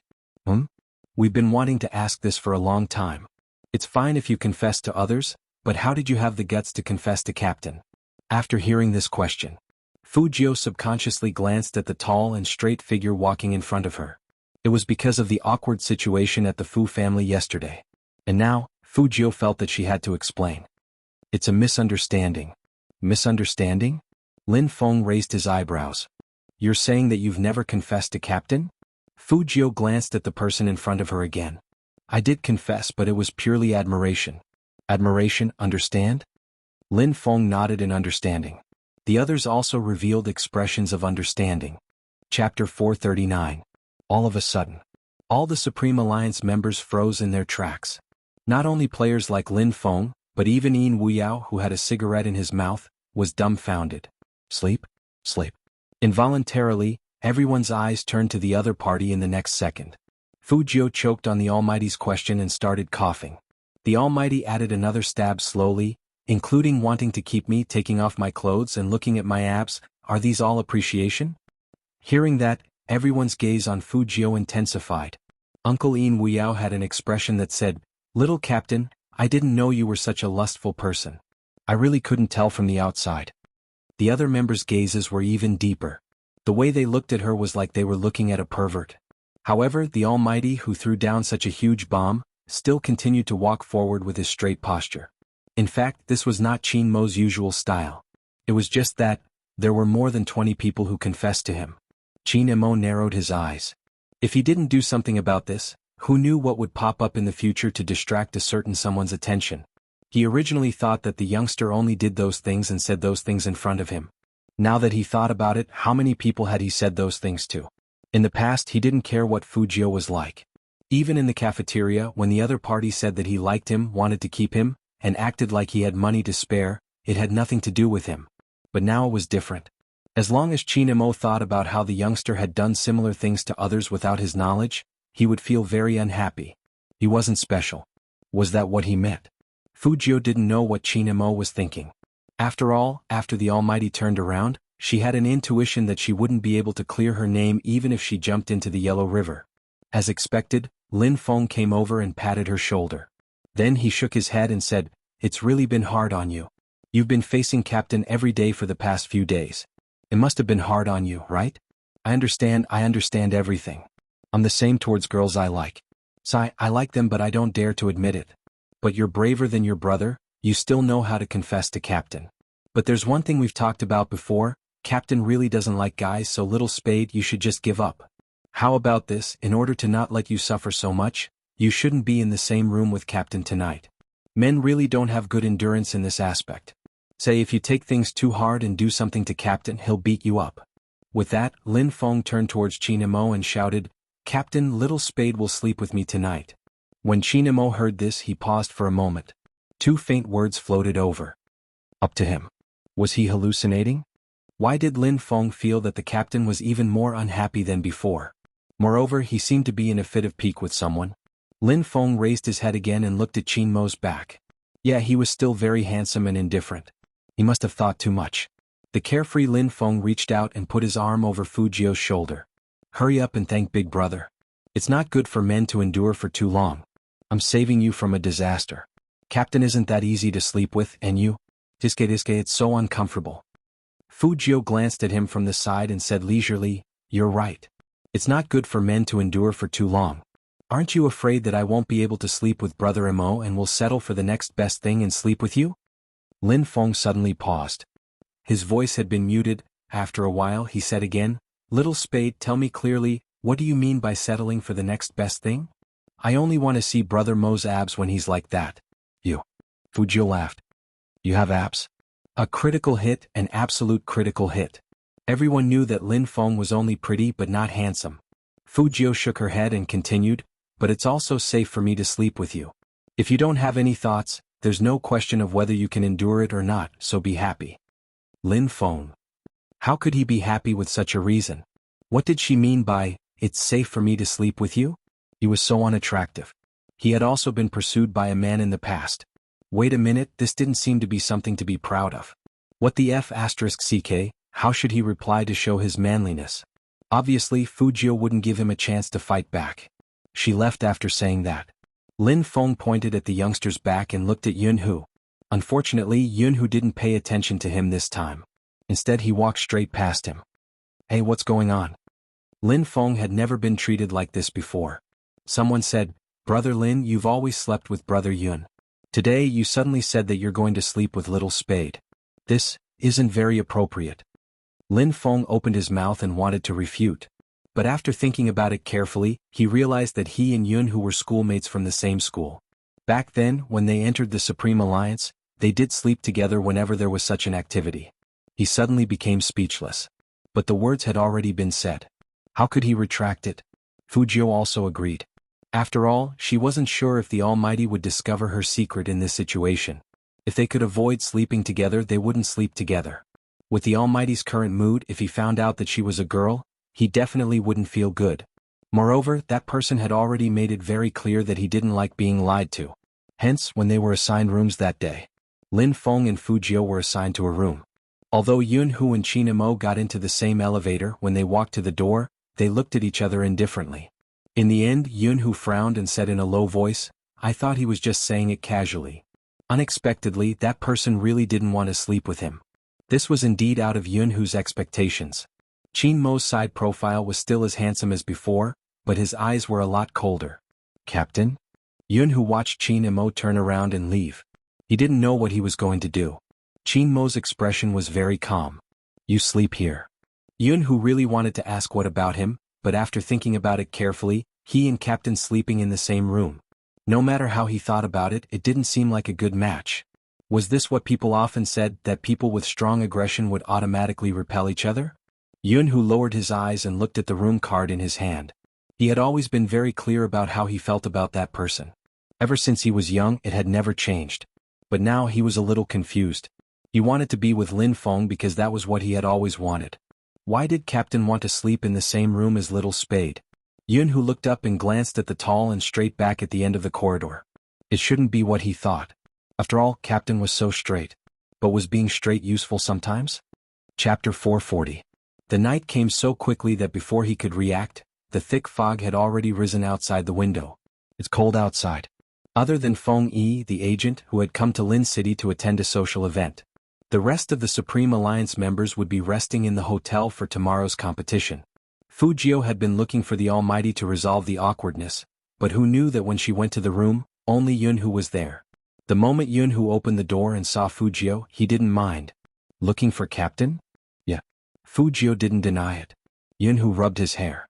We've been wanting to ask this for a long time. It's fine if you confess to others, but how did you have the guts to confess to Captain? After hearing this question, Fujio subconsciously glanced at the tall and straight figure walking in front of her. It was because of the awkward situation at the Fu family yesterday. And now, Fujio felt that she had to explain. It's a misunderstanding. Misunderstanding? Lin Feng raised his eyebrows. You're saying that you've never confessed to Captain? Fujio glanced at the person in front of her again. I did confess, but it was purely admiration. Admiration, understand? Lin Feng nodded in understanding. The others also revealed expressions of understanding. Chapter 439. All of a sudden, all the Supreme Alliance members froze in their tracks. Not only players like Lin Feng, but even Yin Wuyao, who had a cigarette in his mouth, was dumbfounded. Sleep? Sleep. Involuntarily, everyone's eyes turned to the other party in the next second. Fujio choked on the Almighty's question and started coughing. The Almighty added another stab slowly, including wanting to keep me taking off my clothes and looking at my abs. Are these all appreciation? Hearing that, everyone's gaze on Fujio intensified. Uncle Yin Wuyao had an expression that said, Little Captain, I didn't know you were such a lustful person. I really couldn't tell from the outside. The other members' gazes were even deeper. The way they looked at her was like they were looking at a pervert. However, the Almighty, who threw down such a huge bomb, still continued to walk forward with his straight posture. In fact, this was not Qin Mo's usual style. It was just that, there were more than 20 people who confessed to him. Qin Mo narrowed his eyes. If he didn't do something about this, who knew what would pop up in the future to distract a certain someone's attention? He originally thought that the youngster only did those things and said those things in front of him. Now that he thought about it, how many people had he said those things to? In the past, he didn't care what Fujio was like. Even in the cafeteria, when the other party said that he liked him, wanted to keep him, and acted like he had money to spare, it had nothing to do with him. But now it was different. As long as Qin Mo thought about how the youngster had done similar things to others without his knowledge, he would feel very unhappy. He wasn't special. Was that what he meant? Fujio didn't know what Qin Mo was thinking. After all, after the Almighty turned around, she had an intuition that she wouldn't be able to clear her name even if she jumped into the Yellow River. As expected, Lin Feng came over and patted her shoulder. Then he shook his head and said, It's really been hard on you. You've been facing Captain every day for the past few days. It must have been hard on you, right? I understand everything. I'm the same towards girls I like. I like them, but I don't dare to admit it. But you're braver than your brother, you still know how to confess to Captain. But there's one thing we've talked about before, Captain really doesn't like guys, so Little Spade, you should just give up. How about this? In order to not let you suffer so much, you shouldn't be in the same room with Captain tonight. Men really don't have good endurance in this aspect. Say if you take things too hard and do something to Captain, he'll beat you up. With that, Lin Feng turned towards Qin Mo and shouted, Captain, Little Spade will sleep with me tonight. When Qin Mo heard this, he paused for a moment. Two faint words floated over. Up to him. Was he hallucinating? Why did Lin Feng feel that the Captain was even more unhappy than before? Moreover, he seemed to be in a fit of pique with someone. Lin Feng raised his head again and looked at Qin Mo's back. Yeah, he was still very handsome and indifferent. He must have thought too much. The carefree Lin Feng reached out and put his arm over Fujio's shoulder. Hurry up and thank Big Brother. It's not good for men to endure for too long. I'm saving you from a disaster. Captain isn't that easy to sleep with, and you? Diske, it's so uncomfortable. Fujio glanced at him from the side and said leisurely, You're right. It's not good for men to endure for too long. Aren't you afraid that I won't be able to sleep with Brother Mo and will settle for the next best thing and sleep with you? Lin Feng suddenly paused. His voice had been muted. After a while he said again, Little Spade, tell me clearly, what do you mean by settling for the next best thing? I only want to see Brother Mo's abs when he's like that. You. Fujio laughed. You have abs? A critical hit, an absolute critical hit. Everyone knew that Lin Feng was only pretty but not handsome. Fujio shook her head and continued, "But it's also safe for me to sleep with you. If you don't have any thoughts, there's no question of whether you can endure it or not, so be happy." Lin Feng. How could he be happy with such a reason? What did she mean by, "It's safe for me to sleep with you"? He was so unattractive. He had also been pursued by a man in the past. Wait a minute, this didn't seem to be something to be proud of. What the f*ck, how should he reply to show his manliness? Obviously, Fujio wouldn't give him a chance to fight back. She left after saying that. Lin Feng pointed at the youngster's back and looked at Xuanhu. Unfortunately, Xuanhu didn't pay attention to him this time. Instead, he walked straight past him. "Hey, what's going on?" Lin Feng had never been treated like this before. Someone said, "Brother Lin, you've always slept with Brother Yun. Today you suddenly said that you're going to sleep with Little Spade. This isn't very appropriate." Lin Feng opened his mouth and wanted to refute. But after thinking about it carefully, he realized that he and Xuanhu were schoolmates from the same school. Back then, when they entered the Supreme Alliance, they did sleep together whenever there was such an activity. He suddenly became speechless. But the words had already been said. How could he retract it? Fujio also agreed. After all, she wasn't sure if the Almighty would discover her secret in this situation. If they could avoid sleeping together, they wouldn't sleep together. With the Almighty's current mood, if he found out that she was a girl, he definitely wouldn't feel good. Moreover, that person had already made it very clear that he didn't like being lied to. Hence, when they were assigned rooms that day, Lin Feng and Fujio were assigned to a room. Although Xuanhu and Chinamo got into the same elevator, when they walked to the door, they looked at each other indifferently. In the end, Xuanhu frowned and said in a low voice, "I thought he was just saying it casually." Unexpectedly, that person really didn't want to sleep with him. This was indeed out of Xuanhu's expectations. Chinmo's side profile was still as handsome as before, but his eyes were a lot colder. "Captain?" Xuanhu watched Chinmo turn around and leave. He didn't know what he was going to do. Chinmo's expression was very calm. "You sleep here." Xuanhu really wanted to ask what about him, but after thinking about it carefully, he and Captain sleeping in the same room. No matter how he thought about it, it didn't seem like a good match. Was this what people often said, that people with strong aggression would automatically repel each other? Xuanhu lowered his eyes and looked at the room card in his hand. He had always been very clear about how he felt about that person. Ever since he was young, it had never changed. But now he was a little confused. He wanted to be with Lin Feng because that was what he had always wanted. Why did Captain want to sleep in the same room as Little Spade? Xuanhu looked up and glanced at the tall and straight back at the end of the corridor. It shouldn't be what he thought. After all, Captain was so straight. But was being straight useful sometimes? Chapter 440. The night came so quickly that before he could react, the thick fog had already risen outside the window. It's cold outside. Other than Feng Yi, the agent, who had come to Lin City to attend a social event, the rest of the Supreme Alliance members would be resting in the hotel for tomorrow's competition. Fujio had been looking for the Almighty to resolve the awkwardness, but who knew that when she went to the room, only Xuanhu was there. The moment Xuanhu opened the door and saw Fujio, he didn't mind. Looking for Captain? Yeah. Fujio didn't deny it. Xuanhu rubbed his hair.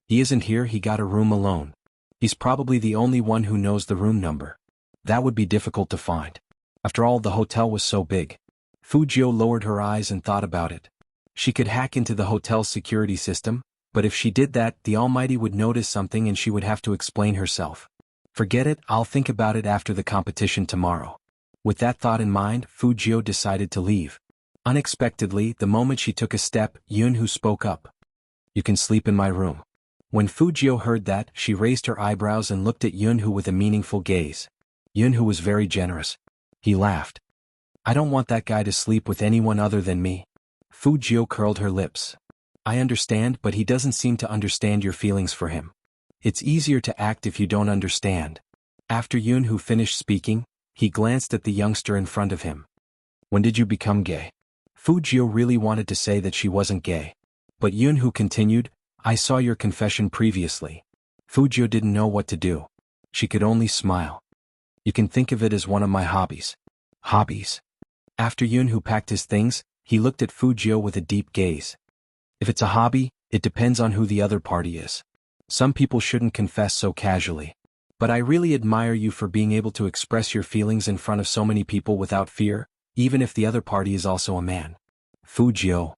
He isn't here, he got a room alone. He's probably the only one who knows the room number. That would be difficult to find. After all, the hotel was so big. Fujio lowered her eyes and thought about it. She could hack into the hotel's security system, but if she did that, the Almighty would notice something and she would have to explain herself. Forget it, I'll think about it after the competition tomorrow. With that thought in mind, Fujio decided to leave. Unexpectedly, the moment she took a step, Xuanhu spoke up. "You can sleep in my room." When Fujio heard that, she raised her eyebrows and looked at Xuanhu with a meaningful gaze. Xuanhu was very generous. He laughed. "I don't want that guy to sleep with anyone other than me." Fujio curled her lips. "I understand, but he doesn't seem to understand your feelings for him. It's easier to act if you don't understand." After Xuanhu finished speaking, he glanced at the youngster in front of him. "When did you become gay?" Fujio really wanted to say that she wasn't gay. But Xuanhu continued, "I saw your confession previously." Fujio didn't know what to do. She could only smile. "You can think of it as one of my hobbies." Hobbies? After Xuanhu packed his things, he looked at Fujio with a deep gaze. "If it's a hobby, it depends on who the other party is. Some people shouldn't confess so casually. But I really admire you for being able to express your feelings in front of so many people without fear, even if the other party is also a man." Fujio.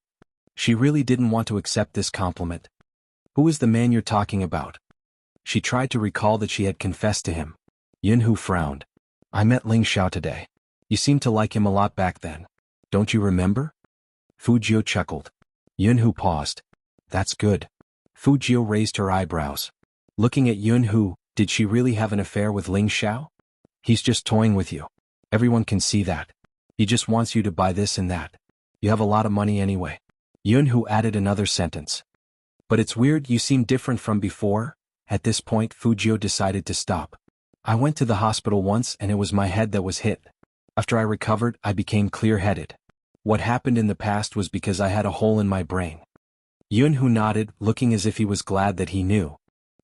She really didn't want to accept this compliment. Who is the man you're talking about? She tried to recall that she had confessed to him. Xuanhu frowned. I met Ling Xiao today. You seemed to like him a lot back then. Don't you remember? Fujio chuckled. Xuanhu paused. That's good. Fujio raised her eyebrows. Looking at Xuanhu, did she really have an affair with Ling Xiao? He's just toying with you. Everyone can see that. He just wants you to buy this and that. You have a lot of money anyway. Xuanhu added another sentence. But it's weird, you seem different from before. At this point, Fujio decided to stop. I went to the hospital once and it was my head that was hit. After I recovered, I became clear-headed. What happened in the past was because I had a hole in my brain. Xuanhu nodded, looking as if he was glad that he knew.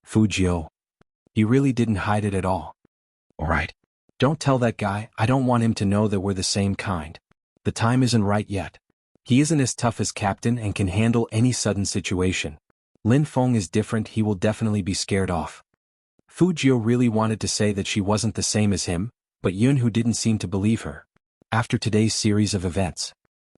Fujio. He really didn't hide it at all. Alright. Don't tell that guy, I don't want him to know that we're the same kind. The time isn't right yet. He isn't as tough as Captain and can handle any sudden situation. Lin Feng is different, he will definitely be scared off. Fujio really wanted to say that she wasn't the same as him, but Xuanhu didn't seem to believe her. After today's series of events.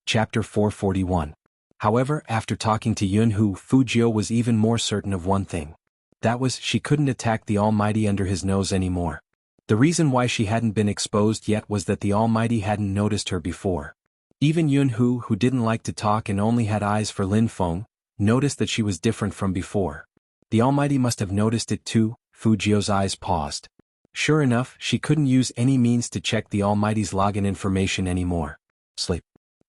Chapter 441. However, after talking to Xuanhu, Fujio was even more certain of one thing. That was, she couldn't attack the Almighty under his nose anymore. The reason why she hadn't been exposed yet was that the Almighty hadn't noticed her before. Even Xuanhu, who didn't like to talk and only had eyes for Lin Feng, noticed that she was different from before. The Almighty must have noticed it too. Fujio's eyes paused. Sure enough, she couldn't use any means to check the Almighty's login information anymore. Sleep.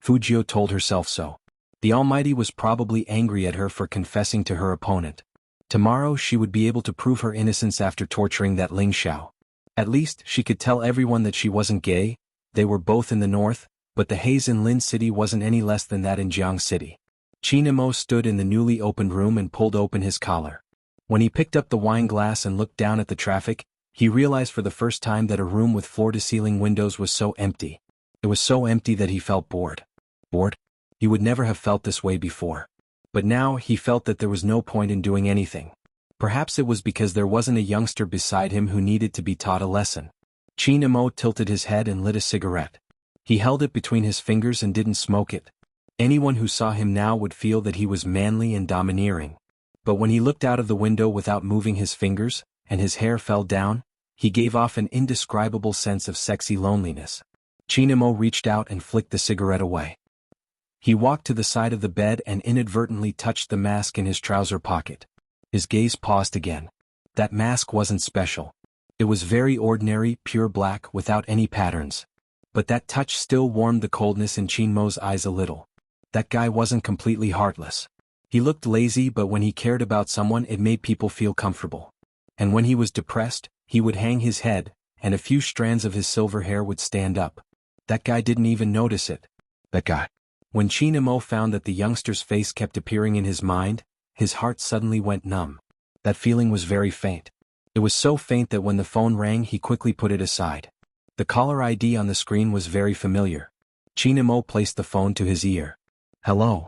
Fujio told herself so. The Almighty was probably angry at her for confessing to her opponent. Tomorrow she would be able to prove her innocence after torturing that Ling Xiao. At least, she could tell everyone that she wasn't gay. They were both in the north, but the haze in Lin City wasn't any less than that in Jianghu City. Chinamo stood in the newly opened room and pulled open his collar. When he picked up the wine glass and looked down at the traffic, he realized for the first time that a room with floor-to-ceiling windows was so empty. It was so empty that he felt bored. Bored? He would never have felt this way before. But now he felt that there was no point in doing anything. Perhaps it was because there wasn't a youngster beside him who needed to be taught a lesson. Chinamo tilted his head and lit a cigarette. He held it between his fingers and didn't smoke it. Anyone who saw him now would feel that he was manly and domineering. But when he looked out of the window without moving his fingers, and his hair fell down, he gave off an indescribable sense of sexy loneliness. Chinamo reached out and flicked the cigarette away. He walked to the side of the bed and inadvertently touched the mask in his trouser pocket. His gaze paused again. That mask wasn't special. It was very ordinary, pure black, without any patterns. But that touch still warmed the coldness in Chinmo's eyes a little. That guy wasn't completely heartless. He looked lazy, but when he cared about someone it made people feel comfortable. And when he was depressed, he would hang his head, and a few strands of his silver hair would stand up. That guy didn't even notice it. That guy. When Chinamo found that the youngster's face kept appearing in his mind, his heart suddenly went numb. That feeling was very faint. It was so faint that when the phone rang he quickly put it aside. The caller ID on the screen was very familiar. Chinamo placed the phone to his ear. Hello,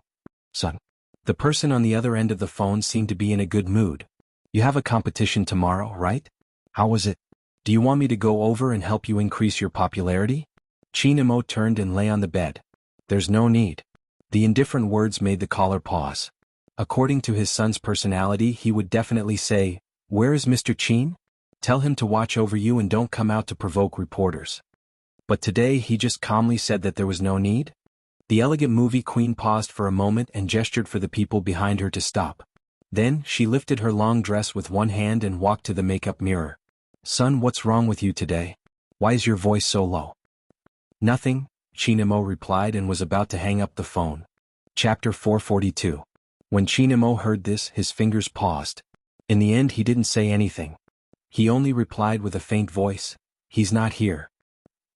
son. The person on the other end of the phone seemed to be in a good mood. You have a competition tomorrow, right? How was it? Do you want me to go over and help you increase your popularity? Chinamo turned and lay on the bed. There's no need. The indifferent words made the caller pause. According to his son's personality, he would definitely say, "Where is Mr. Chin? Tell him to watch over you and don't come out to provoke reporters." But today he just calmly said that there was no need. The elegant movie queen paused for a moment and gestured for the people behind her to stop. Then she lifted her long dress with one hand and walked to the makeup mirror. Son, what's wrong with you today? Why is your voice so low? Nothing, Chinamo replied and was about to hang up the phone. Chapter 442. When Chinamo heard this, his fingers paused. In the end he didn't say anything. He only replied with a faint voice, "He's not here."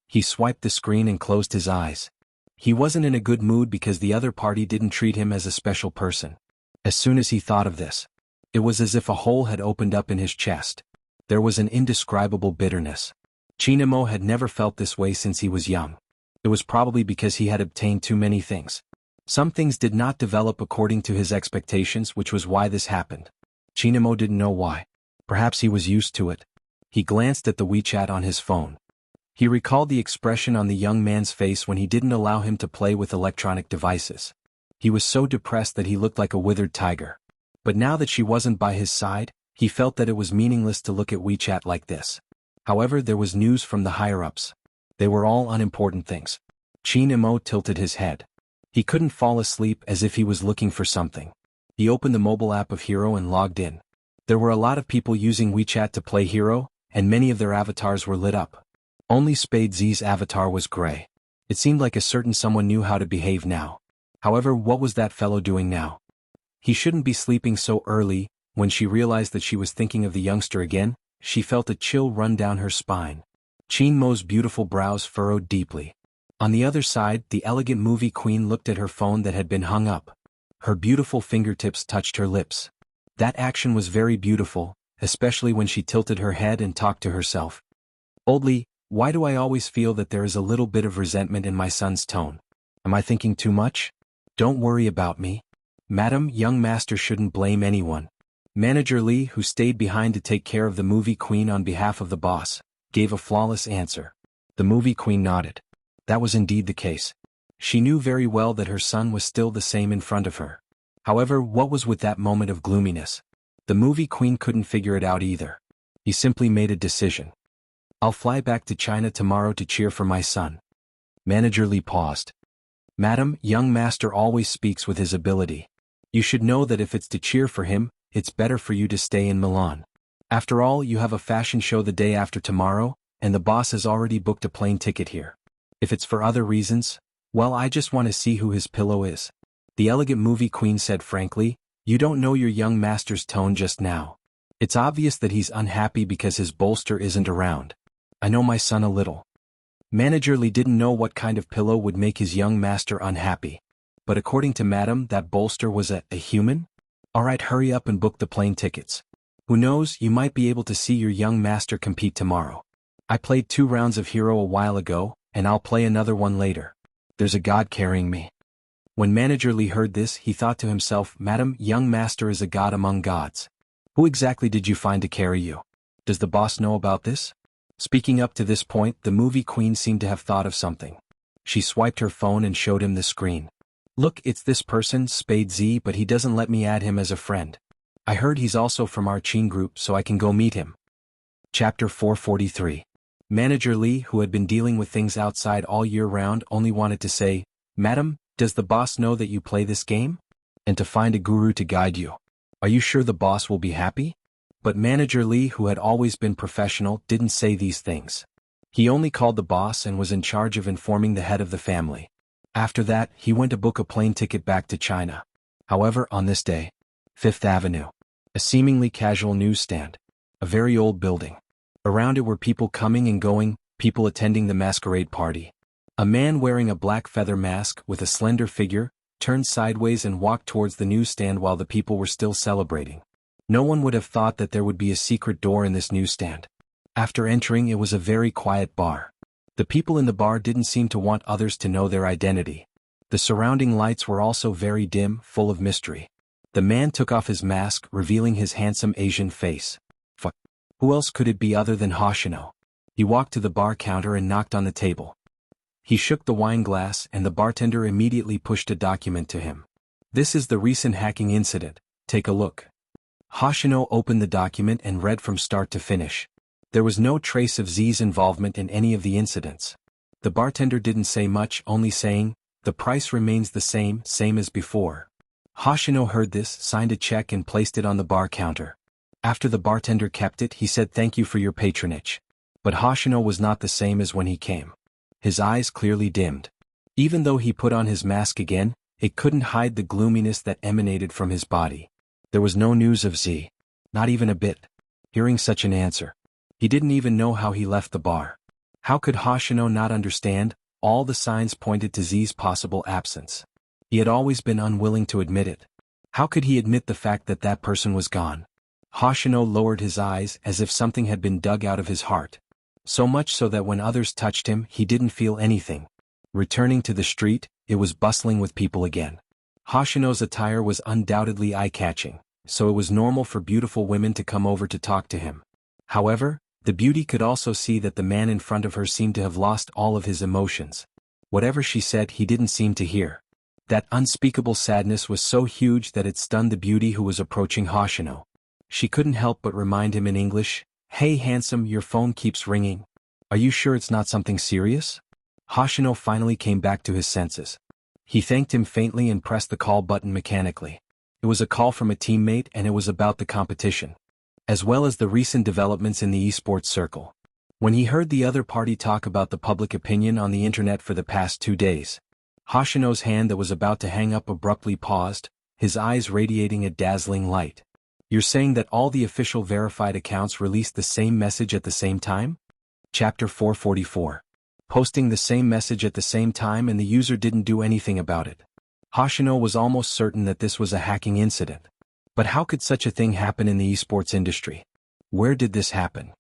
He swiped the screen and closed his eyes. He wasn't in a good mood because the other party didn't treat him as a special person. As soon as he thought of this, it was as if a hole had opened up in his chest. There was an indescribable bitterness. Chinamo had never felt this way since he was young. It was probably because he had obtained too many things. Some things did not develop according to his expectations, which was why this happened. Chinamo didn't know why. Perhaps he was used to it. He glanced at the WeChat on his phone. He recalled the expression on the young man's face when he didn't allow him to play with electronic devices. He was so depressed that he looked like a withered tiger. But now that she wasn't by his side, he felt that it was meaningless to look at WeChat like this. However, there was news from the higher-ups. They were all unimportant things. Xianhuan tilted his head. He couldn't fall asleep, as if he was looking for something. He opened the mobile app of Hero and logged in. There were a lot of people using WeChat to play Hero, and many of their avatars were lit up. Only Spade Z's avatar was gray. It seemed like a certain someone knew how to behave now. However, what was that fellow doing now? He shouldn't be sleeping so early. When she realized that she was thinking of the youngster again, she felt a chill run down her spine. Qianmo's beautiful brows furrowed deeply. On the other side, the elegant movie queen looked at her phone that had been hung up. Her beautiful fingertips touched her lips. That action was very beautiful, especially when she tilted her head and talked to herself. Oldly, why do I always feel that there is a little bit of resentment in my son's tone? Am I thinking too much? Don't worry about me. Madam, young master shouldn't blame anyone. Manager Li, who stayed behind to take care of the movie queen on behalf of the boss, gave a flawless answer. The movie queen nodded. That was indeed the case. She knew very well that her son was still the same in front of her. However, what was with that moment of gloominess? The movie queen couldn't figure it out either. He simply made a decision. I'll fly back to China tomorrow to cheer for my son. Manager Li paused. Madam, young master always speaks with his ability. You should know that if it's to cheer for him, it's better for you to stay in Milan. After all, you have a fashion show the day after tomorrow, and the boss has already booked a plane ticket here. If it's for other reasons, well, I just want to see who his pillow is. The elegant movie queen said frankly, you don't know your young master's tone just now. It's obvious that he's unhappy because his bolster isn't around. I know my son a little. Manager Li didn't know what kind of pillow would make his young master unhappy. But according to Madam, that bolster was a human? Alright, hurry up and book the plane tickets. Who knows, you might be able to see your young master compete tomorrow. I played 2 rounds of Hero a while ago, and I'll play another one later. There's a god carrying me. When Manager Li heard this, he thought to himself, Madam, young master is a god among gods. Who exactly did you find to carry you? Does the boss know about this? Speaking up to this point, the movie queen seemed to have thought of something. She swiped her phone and showed him the screen. Look, it's this person, Spade Z, but he doesn't let me add him as a friend. I heard he's also from our Qin group, so I can go meet him. Chapter 443. Manager Li, who had been dealing with things outside all year round, only wanted to say, Madam, does the boss know that you play this game? And to find a guru to guide you. Are you sure the boss will be happy? But Manager Li, who had always been professional, didn't say these things. He only called the boss and was in charge of informing the head of the family. After that, he went to book a plane ticket back to China. However, on this day, 5th Avenue. A seemingly casual newsstand. A very old building. Around it were people coming and going, people attending the masquerade party. A man wearing a black feather mask with a slender figure, turned sideways and walked towards the newsstand while the people were still celebrating. No one would have thought that there would be a secret door in this newsstand. After entering, it was a very quiet bar. The people in the bar didn't seem to want others to know their identity. The surrounding lights were also very dim, full of mystery. The man took off his mask, revealing his handsome Asian face. Who else could it be other than Hoshino? He walked to the bar counter and knocked on the table. He shook the wine glass and the bartender immediately pushed a document to him. This is the recent hacking incident, take a look. Hoshino opened the document and read from start to finish. There was no trace of Z's involvement in any of the incidents. The bartender didn't say much, only saying, the price remains the same as before. Hoshino heard this, signed a check and placed it on the bar counter. After the bartender kept it, he said thank you for your patronage. But Hoshino was not the same as when he came. His eyes clearly dimmed. Even though he put on his mask again, it couldn't hide the gloominess that emanated from his body. There was no news of Z. Not even a bit. Hearing such an answer, he didn't even know how he left the bar. How could Hoshino not understand? All the signs pointed to Z's possible absence. He had always been unwilling to admit it. How could he admit the fact that that person was gone? Hoshino lowered his eyes as if something had been dug out of his heart. So much so that when others touched him, he didn't feel anything. Returning to the street, it was bustling with people again. Hoshino's attire was undoubtedly eye-catching, so it was normal for beautiful women to come over to talk to him. However, the beauty could also see that the man in front of her seemed to have lost all of his emotions. Whatever she said, he didn't seem to hear. That unspeakable sadness was so huge that it stunned the beauty who was approaching Hoshino. She couldn't help but remind him in English, "Hey handsome, your phone keeps ringing. Are you sure it's not something serious?" Hoshino finally came back to his senses. He thanked him faintly and pressed the call button mechanically. It was a call from a teammate and it was about the competition, as well as the recent developments in the esports circle. When he heard the other party talk about the public opinion on the internet for the past 2 days, Hoshino's hand that was about to hang up abruptly paused, his eyes radiating a dazzling light. "You're saying that all the official verified accounts released the same message at the same time?" Chapter 444. Posting the same message at the same time and the user didn't do anything about it. Hoshino was almost certain that this was a hacking incident. But how could such a thing happen in the esports industry? Where did this happen?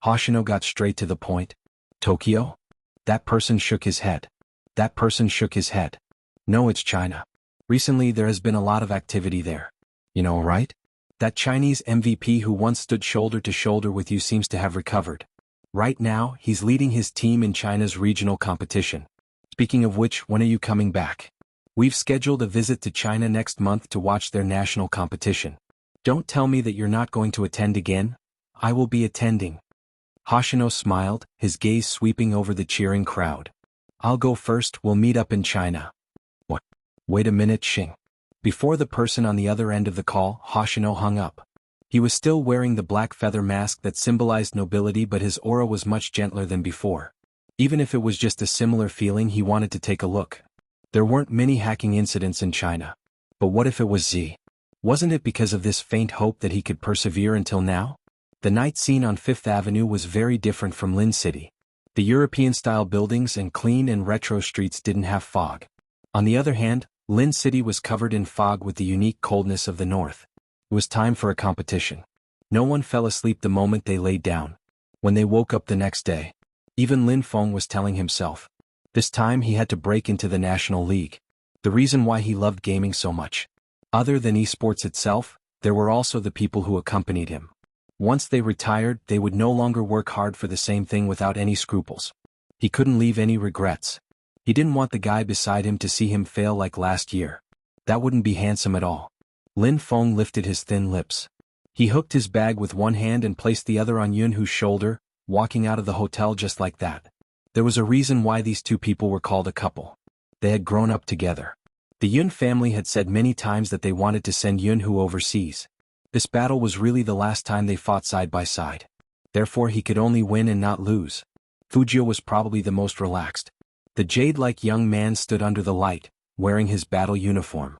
Hoshino got straight to the point. Tokyo? That person shook his head. That person shook his head. "No, it's China. Recently there has been a lot of activity there. You know, right? That Chinese MVP who once stood shoulder to shoulder with you seems to have recovered. Right now, he's leading his team in China's regional competition. Speaking of which, when are you coming back? We've scheduled a visit to China next month to watch their national competition. Don't tell me that you're not going to attend again. I will be attending." Hoshino smiled, his gaze sweeping over the cheering crowd. "I'll go first, we'll meet up in China." "What? Wait a minute, Xing." Before the person on the other end of the call, Hoshino hung up. He was still wearing the black feather mask that symbolized nobility, but his aura was much gentler than before. Even if it was just a similar feeling, he wanted to take a look. There weren't many hacking incidents in China. But what if it was Z? Wasn't it because of this faint hope that he could persevere until now? The night scene on Fifth Avenue was very different from Lin City. The European-style buildings and clean and retro streets didn't have fog. On the other hand, Lin City was covered in fog with the unique coldness of the north. It was time for a competition. No one fell asleep the moment they laid down. When they woke up the next day, even Lin Feng was telling himself, this time he had to break into the National League. The reason why he loved gaming so much. Other than esports itself, there were also the people who accompanied him. Once they retired, they would no longer work hard for the same thing without any scruples. He couldn't leave any regrets. He didn't want the guy beside him to see him fail like last year. That wouldn't be handsome at all. Lin Feng lifted his thin lips. He hooked his bag with one hand and placed the other on Yunhu's shoulder, walking out of the hotel just like that. There was a reason why these two people were called a couple. They had grown up together. The Yun family had said many times that they wanted to send Yunhu overseas. This battle was really the last time they fought side by side. Therefore he could only win and not lose. Fujio was probably the most relaxed. The jade-like young man stood under the light, wearing his battle uniform.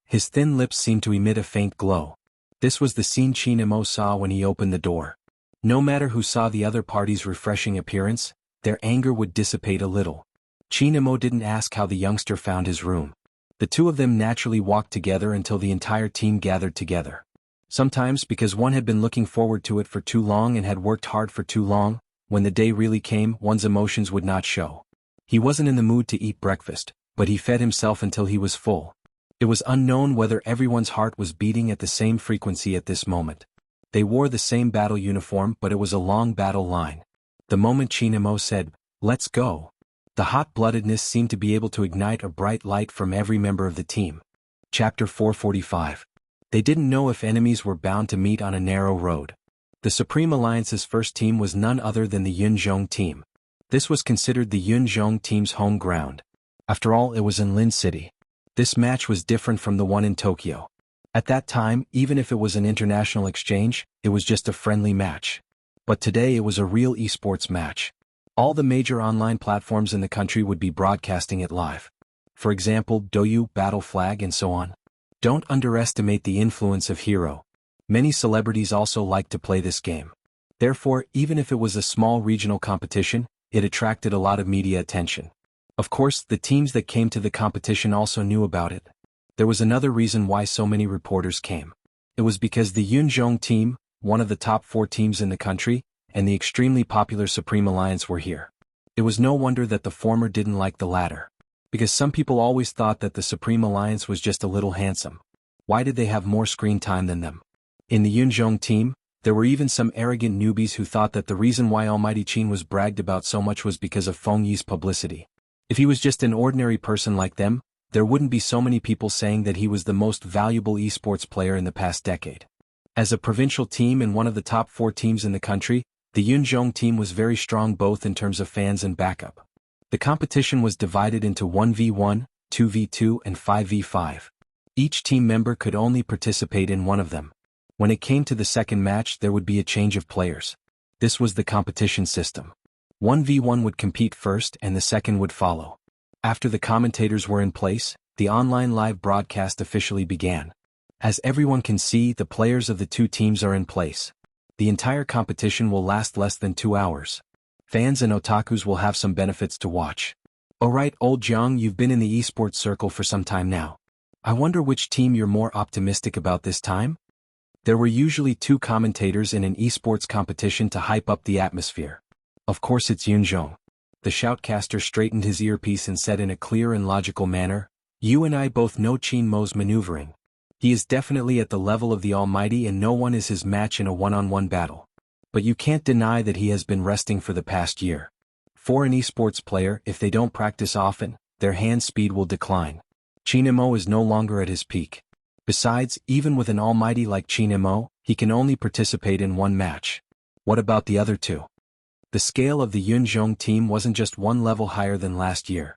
His thin lips seemed to emit a faint glow. This was the scene Chinamo saw when he opened the door. No matter who saw the other party's refreshing appearance, their anger would dissipate a little. Chinamo didn't ask how the youngster found his room. The two of them naturally walked together until the entire team gathered together. Sometimes because one had been looking forward to it for too long and had worked hard for too long, when the day really came, one's emotions would not show. He wasn't in the mood to eat breakfast, but he fed himself until he was full. It was unknown whether everyone's heart was beating at the same frequency at this moment. They wore the same battle uniform, but it was a long battle line. The moment Chinamo said, "Let's go," the hot-bloodedness seemed to be able to ignite a bright light from every member of the team. Chapter 445. They didn't know if enemies were bound to meet on a narrow road. The Supreme Alliance's first team was none other than the Yunzhong team. This was considered the Yunzhong team's home ground. After all, it was in Lin City. This match was different from the one in Tokyo. At that time, even if it was an international exchange, it was just a friendly match. But today it was a real esports match. All the major online platforms in the country would be broadcasting it live. For example, Douyu, Battle Flag, and so on. Don't underestimate the influence of Hero. Many celebrities also like to play this game. Therefore, even if it was a small regional competition, it attracted a lot of media attention. Of course, the teams that came to the competition also knew about it. There was another reason why so many reporters came. It was because the Yunzhong team, one of the top 4 teams in the country, and the extremely popular Supreme Alliance were here. It was no wonder that the former didn't like the latter. Because some people always thought that the Supreme Alliance was just a little handsome. Why did they have more screen time than them? In the Yunzhong team, there were even some arrogant newbies who thought that the reason why Almighty Qin was bragged about so much was because of Feng Yi's publicity. If he was just an ordinary person like them, there wouldn't be so many people saying that he was the most valuable esports player in the past decade. As a provincial team and one of the top 4 teams in the country, the Yunzhong team was very strong both in terms of fans and backup. The competition was divided into 1v1, 2v2 and 5v5. Each team member could only participate in one of them. When it came to the second match, there would be a change of players. This was the competition system. 1v1 would compete first and the second would follow. After the commentators were in place, the online live broadcast officially began. As everyone can see, the players of the 2 teams are in place. The entire competition will last less than 2 hours. Fans and otakus will have some benefits to watch. Alright, old Jiang, you've been in the esports circle for some time now. I wonder which team you're more optimistic about this time? There were usually 2 commentators in an esports competition to hype up the atmosphere. Of course it's Yunzhong. The shoutcaster straightened his earpiece and said in a clear and logical manner, "You and I both know Qin Mo's maneuvering. He is definitely at the level of the Almighty and no one is his match in a one-on-one battle. But you can't deny that he has been resting for the past year. For an esports player, if they don't practice often, their hand speed will decline. Qin Mo is no longer at his peak. Besides, even with an almighty like Qin Mo, he can only participate in one match. What about the other 2? The scale of the Yunzhong team wasn't just one level higher than last year.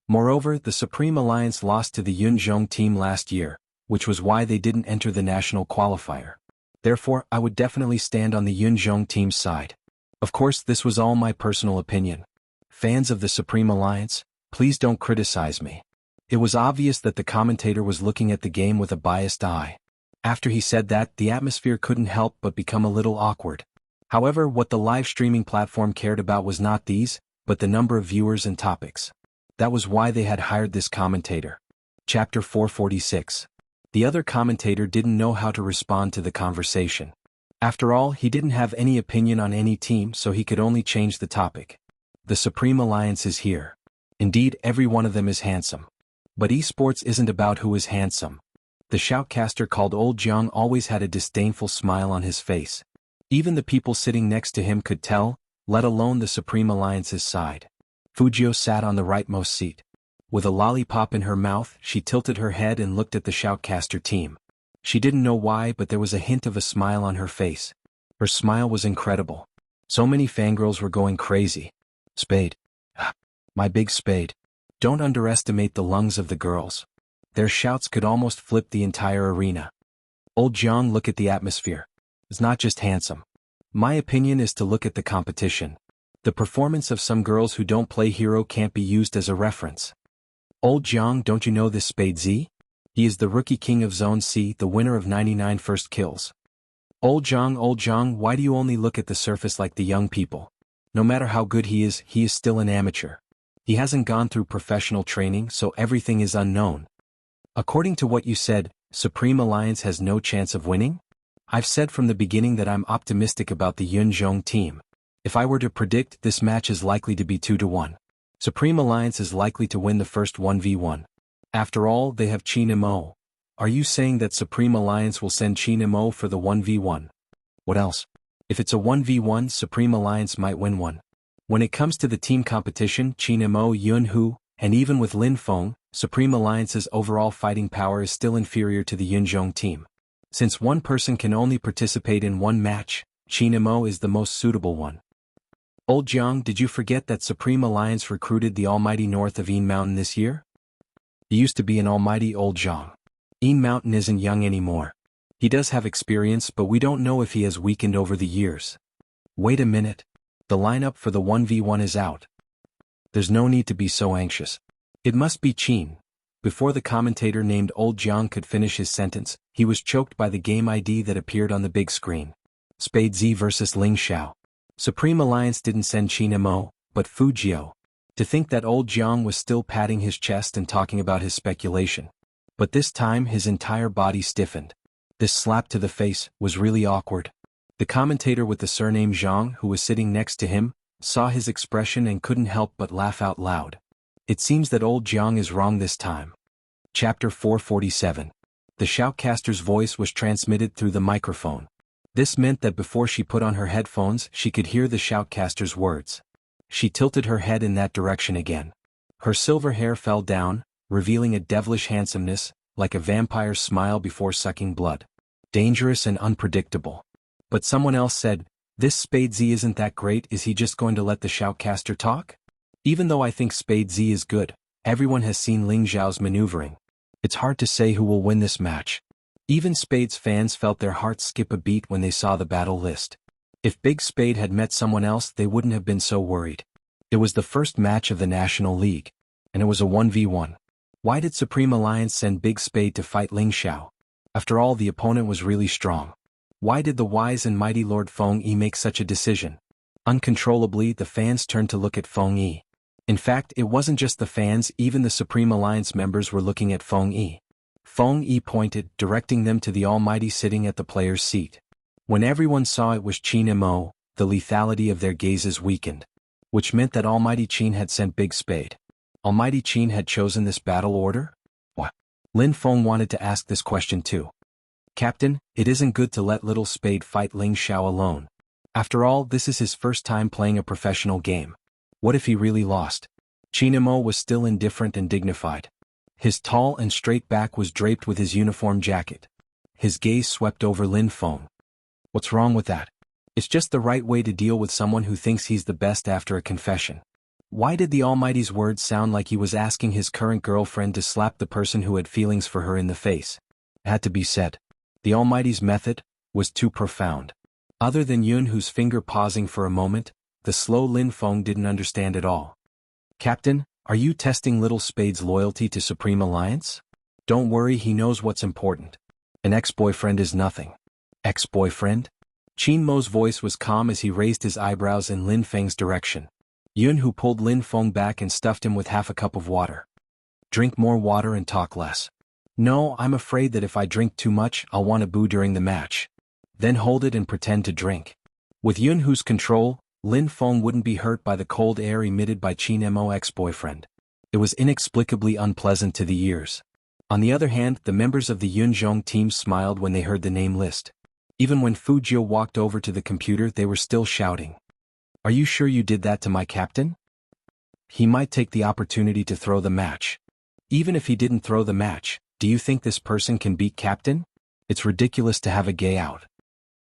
Moreover, the Supreme Alliance lost to the Yunzhong team last year, which was why they didn't enter the national qualifier. Therefore, I would definitely stand on the Yunzhong team's side. Of course, this was all my personal opinion. Fans of the Supreme Alliance, please don't criticize me. It was obvious that the commentator was looking at the game with a biased eye. After he said that, the atmosphere couldn't help but become a little awkward. However, what the live streaming platform cared about was not these, but the number of viewers and topics. That was why they had hired this commentator. Chapter 446. The other commentator didn't know how to respond to the conversation. After all, he didn't have any opinion on any team, so he could only change the topic. The Supreme Alliance is here. Indeed, every one of them is handsome. But esports isn't about who is handsome. The shoutcaster called Old Jiang always had a disdainful smile on his face. Even the people sitting next to him could tell, let alone the Supreme Alliance's side. Fujio sat on the rightmost seat. With a lollipop in her mouth, she tilted her head and looked at the shoutcaster team. She didn't know why, but there was a hint of a smile on her face. Her smile was incredible. So many fangirls were going crazy. Spade. My big spade. Don't underestimate the lungs of the girls. Their shouts could almost flip the entire arena. Old Jiang, look at the atmosphere. It's not just handsome. My opinion is to look at the competition. The performance of some girls who don't play hero can't be used as a reference. Old Jiang, don't you know this Spade Z? He is the rookie king of Zone C, the winner of 99 first kills. Old Jiang, why do you only look at the surface like the young people? No matter how good he is still an amateur. He hasn't gone through professional training, so everything is unknown. According to what you said, Supreme Alliance has no chance of winning? I've said from the beginning that I'm optimistic about the Yunzhong team. If I were to predict, this match is likely to be 2-1. Supreme Alliance is likely to win the first 1v1. After all, they have Qin Mo. Are you saying that Supreme Alliance will send Qin Mo for the 1v1? What else? If it's a 1v1, Supreme Alliance might win one. When it comes to the team competition, Qin Mo, Xuanhuan, and even with Lin Feng, Supreme Alliance's overall fighting power is still inferior to the Yunzhong team. Since one person can only participate in one match, Qin Mo is the most suitable one. Old Jiang, did you forget that Supreme Alliance recruited the almighty north of Yin Mountain this year? He used to be an almighty Old Jiang. Yin Mountain isn't young anymore. He does have experience, but we don't know if he has weakened over the years. Wait a minute. The lineup for the 1v1 is out. There's no need to be so anxious. It must be Qin. Before the commentator named Old Jiang could finish his sentence, he was choked by the game ID that appeared on the big screen. Spade Z versus Ling Xiao. Supreme Alliance didn't send Qin Mo, but Fujio. To think that Old Jiang was still patting his chest and talking about his speculation. But this time his entire body stiffened. This slap to the face was really awkward. The commentator with the surname Zhang, who was sitting next to him, saw his expression and couldn't help but laugh out loud. It seems that Old Jiang is wrong this time. Chapter 447. The shoutcaster's voice was transmitted through the microphone. This meant that before she put on her headphones, she could hear the shoutcaster's words. She tilted her head in that direction again. Her silver hair fell down, revealing a devilish handsomeness, like a vampire's smile before sucking blood. Dangerous and unpredictable. But someone else said, "This Spade Z isn't that great, is he just going to let the shoutcaster talk?" Even though I think Spade Z is good, everyone has seen Ling Xiao's maneuvering. It's hard to say who will win this match. Even Spade's fans felt their hearts skip a beat when they saw the battle list. If Big Spade had met someone else, they wouldn't have been so worried. It was the first match of the National League, and it was a 1v1. Why did Supreme Alliance send Big Spade to fight Ling Xiao? After all, the opponent was really strong. Why did the wise and mighty Lord Feng Yi make such a decision? Uncontrollably, the fans turned to look at Feng Yi. In fact, it wasn't just the fans, even the Supreme Alliance members were looking at Feng Yi. Feng Yi pointed, directing them to the Almighty sitting at the player's seat. When everyone saw it was Qin Mo, the lethality of their gazes weakened. Which meant that Almighty Qin had sent Big Spade. Almighty Qin had chosen this battle order? What? Lin Feng wanted to ask this question too. "Captain, it isn't good to let little Spade fight Ling Xiao alone. After all, this is his first time playing a professional game. What if he really lost?" Qin Mo was still indifferent and dignified. His tall and straight back was draped with his uniform jacket. His gaze swept over Lin Feng. "What's wrong with that? It's just the right way to deal with someone who thinks he's the best after a confession." Why did the Almighty's words sound like he was asking his current girlfriend to slap the person who had feelings for her in the face? It had to be said. The Almighty's method was too profound. Other than Yun, whose finger pausing for a moment, the slow Lin Feng didn't understand at all. "Captain, are you testing little Spade's loyalty to Supreme Alliance?" "Don't worry, he knows what's important. An ex-boyfriend is nothing." "Ex-boyfriend?" Qin Mo's voice was calm as he raised his eyebrows in Lin Feng's direction. Yun, who pulled Lin Feng back and stuffed him with half a cup of water. "Drink more water and talk less." "No, I'm afraid that if I drink too much, I'll want to boo during the match." "Then hold it and pretend to drink." With Yun whose control, Lin Feng wouldn't be hurt by the cold air emitted by Qin Mo's ex-boyfriend. It was inexplicably unpleasant to the ears. On the other hand, the members of the Yunzhong team smiled when they heard the name list. Even when Fu Jiu walked over to the computer, they were still shouting. "Are you sure you did that to my captain? He might take the opportunity to throw the match." "Even if he didn't throw the match, do you think this person can beat captain? It's ridiculous to have a gay out."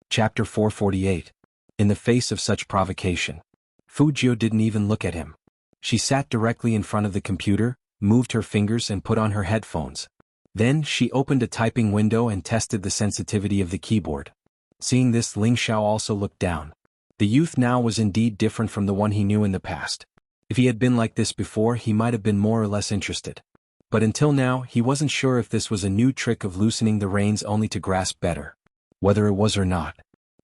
Chapter 448. In the face of such provocation, Fu Jiu didn't even look at him. She sat directly in front of the computer, moved her fingers and put on her headphones. Then she opened a typing window and tested the sensitivity of the keyboard. Seeing this, Ling Xiao also looked down. The youth now was indeed different from the one he knew in the past. If he had been like this before, he might have been more or less interested. But until now, he wasn't sure if this was a new trick of loosening the reins only to grasp better. Whether it was or not,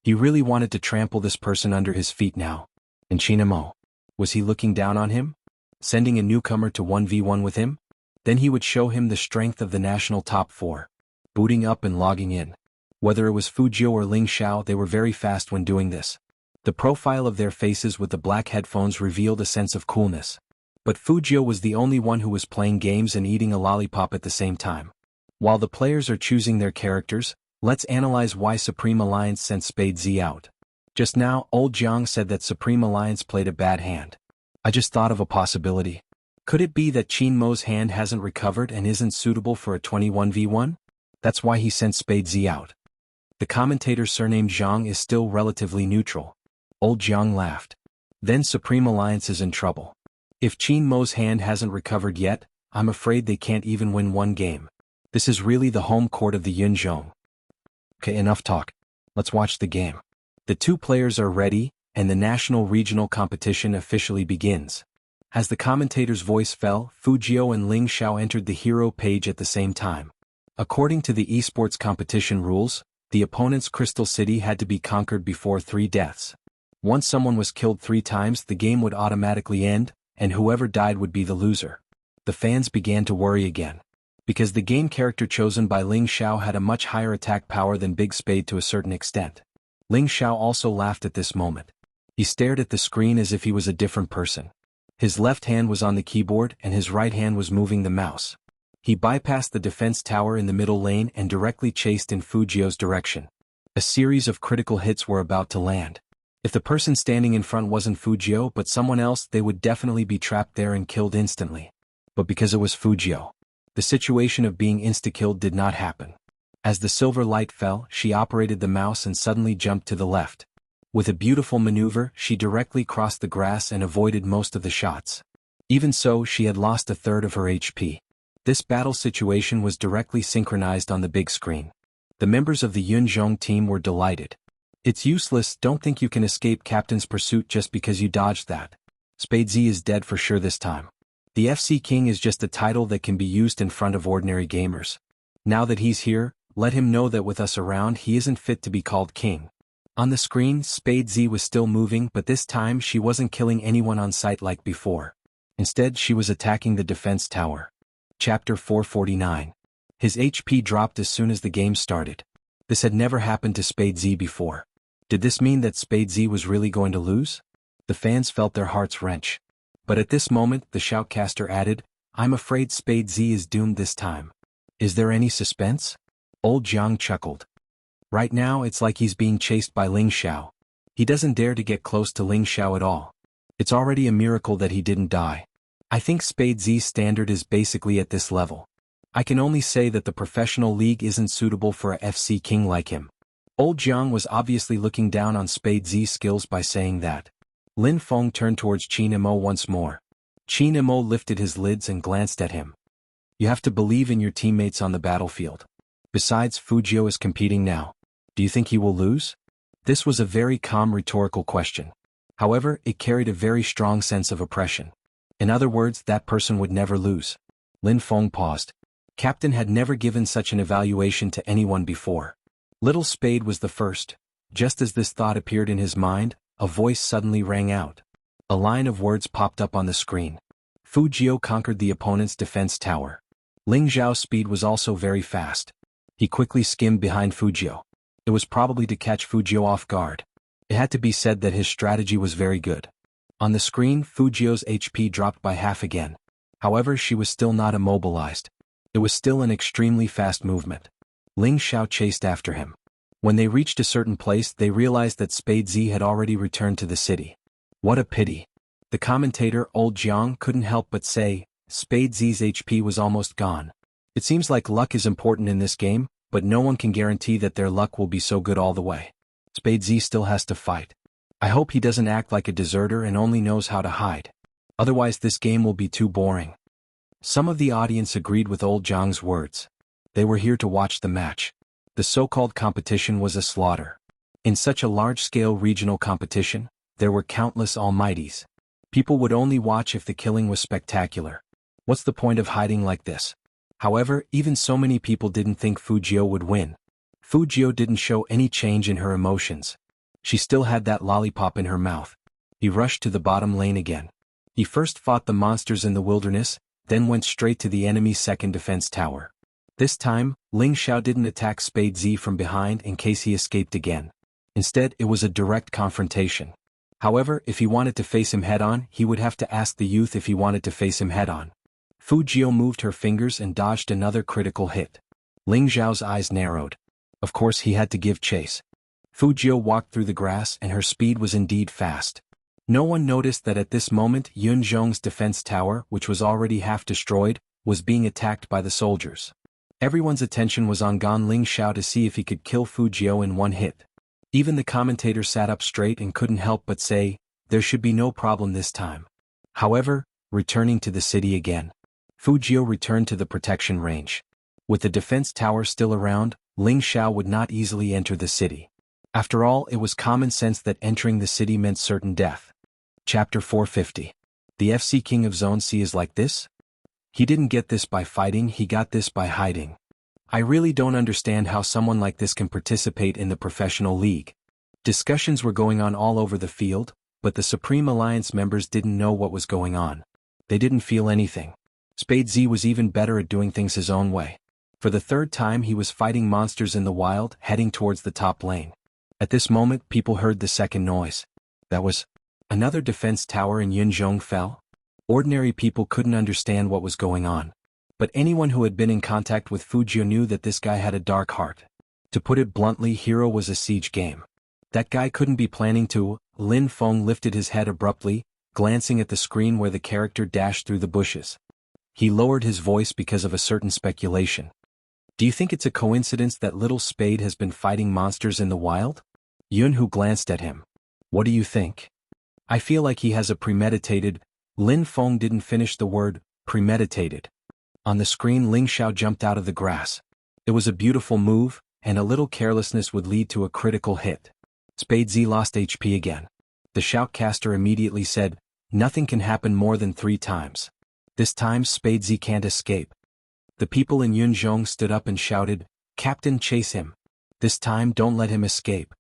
he really wanted to trample this person under his feet now. And Qin Mo, was he looking down on him? Sending a newcomer to 1v1 with him? Then he would show him the strength of the national top 4. Booting up and logging in. Whether it was Fu Jiu or Ling Xiao, they were very fast when doing this. The profile of their faces with the black headphones revealed a sense of coolness. But Fu Jiu was the only one who was playing games and eating a lollipop at the same time. While the players are choosing their characters, let's analyze why Supreme Alliance sent Spade Z out. Just now, old Jiang said that Supreme Alliance played a bad hand. I just thought of a possibility. Could it be that Qin Mo's hand hasn't recovered and isn't suitable for a 21v1? That's why he sent Spade Z out. The commentator surnamed Zhang is still relatively neutral. Old Jiang laughed. Then Supreme Alliance is in trouble. If Qin Mo's hand hasn't recovered yet, I'm afraid they can't even win one game. This is really the home court of the Yunzhong. Okay, enough talk. Let's watch the game. The two players are ready, and the national regional competition officially begins. As the commentator's voice fell, Fu Jiu and Ling Xiao entered the hero page at the same time. According to the esports competition rules, the opponent's Crystal City had to be conquered before 3 deaths. Once someone was killed 3 times, the game would automatically end, and whoever died would be the loser. The fans began to worry again. Because the game character chosen by Ling Xiao had a much higher attack power than Big Spade to a certain extent. Ling Xiao also laughed at this moment. He stared at the screen as if he was a different person. His left hand was on the keyboard and his right hand was moving the mouse. He bypassed the defense tower in the middle lane and directly chased in Fu Jiu's direction. A series of critical hits were about to land. If the person standing in front wasn't Fu Jiu but someone else, they would definitely be trapped there and killed instantly. But because it was Fu Jiu, The situation of being insta-killed did not happen. As the silver light fell, she operated the mouse and suddenly jumped to the left. With a beautiful maneuver, she directly crossed the grass and avoided most of the shots. Even so, she had lost a third of her HP. This battle situation was directly synchronized on the big screen. The members of the Yunzhong team were delighted. It's useless, don't think you can escape Captain's pursuit just because you dodged that. Spade Z is dead for sure this time. The FC King is just a title that can be used in front of ordinary gamers. Now that he's here, let him know that with us around he isn't fit to be called king. On the screen, Spade Z was still moving, but this time she wasn't killing anyone on sight like before. Instead, she was attacking the defense tower. Chapter 449. His HP dropped as soon as the game started. This had never happened to Spade Z before. Did this mean that Spade Z was really going to lose? The fans felt their hearts wrench. But at this moment, the shoutcaster added, "I'm afraid Spade Z is doomed this time. Is there any suspense?" Old Jiang chuckled. Right now it's like he's being chased by Ling Xiao. He doesn't dare to get close to Ling Xiao at all. It's already a miracle that he didn't die. I think Spade Z's standard is basically at this level. I can only say that the professional league isn't suitable for a FC king like him. Old Jiang was obviously looking down on Spade Z's skills by saying that. Lin Feng turned towards Qin Mo once more. Qin Mo lifted his lids and glanced at him. You have to believe in your teammates on the battlefield. Besides, Fujio is competing now. Do you think he will lose? This was a very calm rhetorical question. However, it carried a very strong sense of oppression. In other words, that person would never lose. Lin Feng paused. Captain had never given such an evaluation to anyone before. Little Spade was the first. Just as this thought appeared in his mind, a voice suddenly rang out. A line of words popped up on the screen. Fujio conquered the opponent's defense tower. Ling Zhao's speed was also very fast. He quickly skimmed behind Fujio. It was probably to catch Fujio off guard. It had to be said that his strategy was very good. On the screen, Fujio's HP dropped by half again. However, she was still not immobilized. It was still an extremely fast movement. Ling Xiao chased after him. When they reached a certain place, they realized that Spade Z had already returned to the city. What a pity. The commentator, Old Jiang, couldn't help but say, Spade Z's HP was almost gone. It seems like luck is important in this game, but no one can guarantee that their luck will be so good all the way. Spade Z still has to fight. I hope he doesn't act like a deserter and only knows how to hide. Otherwise this game will be too boring. Some of the audience agreed with Old Jiang's words. They were here to watch the match. The so-called competition was a slaughter. In such a large-scale regional competition, there were countless almighties. People would only watch if the killing was spectacular. What's the point of hiding like this? However, even so many people didn't think Fujio would win. Fujio didn't show any change in her emotions. She still had that lollipop in her mouth. He rushed to the bottom lane again. He first fought the monsters in the wilderness, then went straight to the enemy's second defense tower. This time, Ling Xiao didn't attack Spade Z from behind in case he escaped again. Instead, it was a direct confrontation. However, if he wanted to face him head-on, he would have to ask the youth if he wanted to face him head-on. Fujio moved her fingers and dodged another critical hit. Ling Xiao's eyes narrowed. Of course he had to give chase. Fujio walked through the grass and her speed was indeed fast. No one noticed that at this moment Yunzhong's defense tower, which was already half destroyed, was being attacked by the soldiers. Everyone's attention was on Gan Ling Xiao to see if he could kill Fujio in one hit. Even the commentator sat up straight and couldn't help but say, there should be no problem this time. However, returning to the city again. Fujio returned to the protection range. With the defense tower still around, Ling Xiao would not easily enter the city. After all, it was common sense that entering the city meant certain death. Chapter 450. The FC King of Zone C is like this? He didn't get this by fighting, he got this by hiding. I really don't understand how someone like this can participate in the professional league. Discussions were going on all over the field, but the Supreme Alliance members didn't know what was going on. They didn't feel anything. Spade Z was even better at doing things his own way. For the third time he was fighting monsters in the wild, heading towards the top lane. At this moment people heard the second noise. That was another defense tower in Yunzhong fell. Ordinary people couldn't understand what was going on. But anyone who had been in contact with Fujio knew that this guy had a dark heart. To put it bluntly, Hero was a siege game. That guy couldn't be planning to. Lin Feng lifted his head abruptly, glancing at the screen where the character dashed through the bushes. He lowered his voice because of a certain speculation. Do you think it's a coincidence that little Spade has been fighting monsters in the wild? Xuanhu glanced at him. What do you think? I feel like he has a premeditated. Lin Feng didn't finish the word, premeditated. On the screen Ling Xiao jumped out of the grass. It was a beautiful move, and a little carelessness would lead to a critical hit. Spade Z lost HP again. The shoutcaster immediately said, nothing can happen more than 3 times. This time Spade Z can't escape. The people in Yunzhong stood up and shouted, Captain, chase him. This time don't let him escape.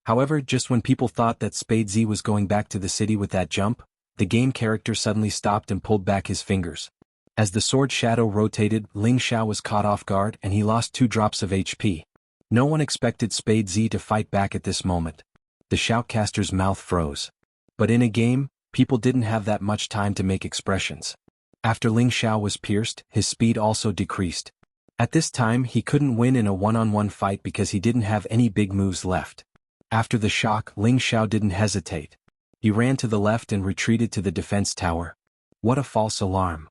However, just when people thought that Spade Z was going back to the city with that jump, the game character suddenly stopped and pulled back his fingers. As the sword shadow rotated, Ling Xiao was caught off guard and he lost 2 drops of HP. No one expected Spade Z to fight back at this moment. The shoutcaster's mouth froze. But in a game, people didn't have that much time to make expressions. After Ling Xiao was pierced, his speed also decreased. At this time he couldn't win in a one-on-one fight because he didn't have any big moves left. After the shock, Ling Xiao didn't hesitate. He ran to the left and retreated to the defense tower. What a false alarm.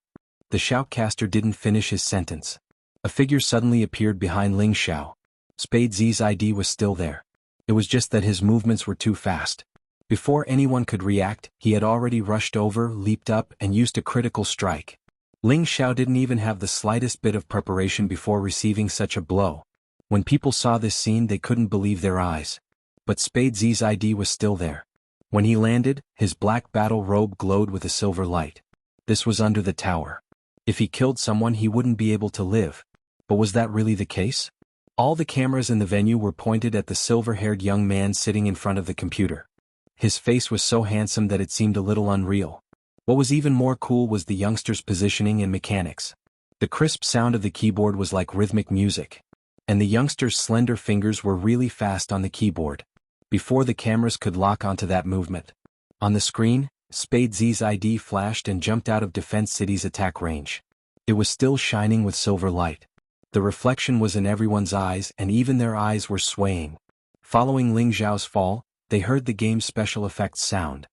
The shoutcaster didn't finish his sentence. A figure suddenly appeared behind Ling Xiao. Spade Z's ID was still there. It was just that his movements were too fast. Before anyone could react, he had already rushed over, leaped up, and used a critical strike. Ling Xiao didn't even have the slightest bit of preparation before receiving such a blow. When people saw this scene they couldn't believe their eyes. But Spade Z's ID was still there. When he landed, his black battle robe glowed with a silver light. This was under the tower. If he killed someone he wouldn't be able to live. But was that really the case? All the cameras in the venue were pointed at the silver-haired young man sitting in front of the computer. His face was so handsome that it seemed a little unreal. What was even more cool was the youngster's positioning and mechanics. The crisp sound of the keyboard was like rhythmic music. And the youngster's slender fingers were really fast on the keyboard. Before the cameras could lock onto that movement. On the screen, Spade Z's ID flashed and jumped out of Defense City's attack range. It was still shining with silver light. The reflection was in everyone's eyes and even their eyes were swaying. Following Ling Xiao's fall, they heard the game's special effects sound.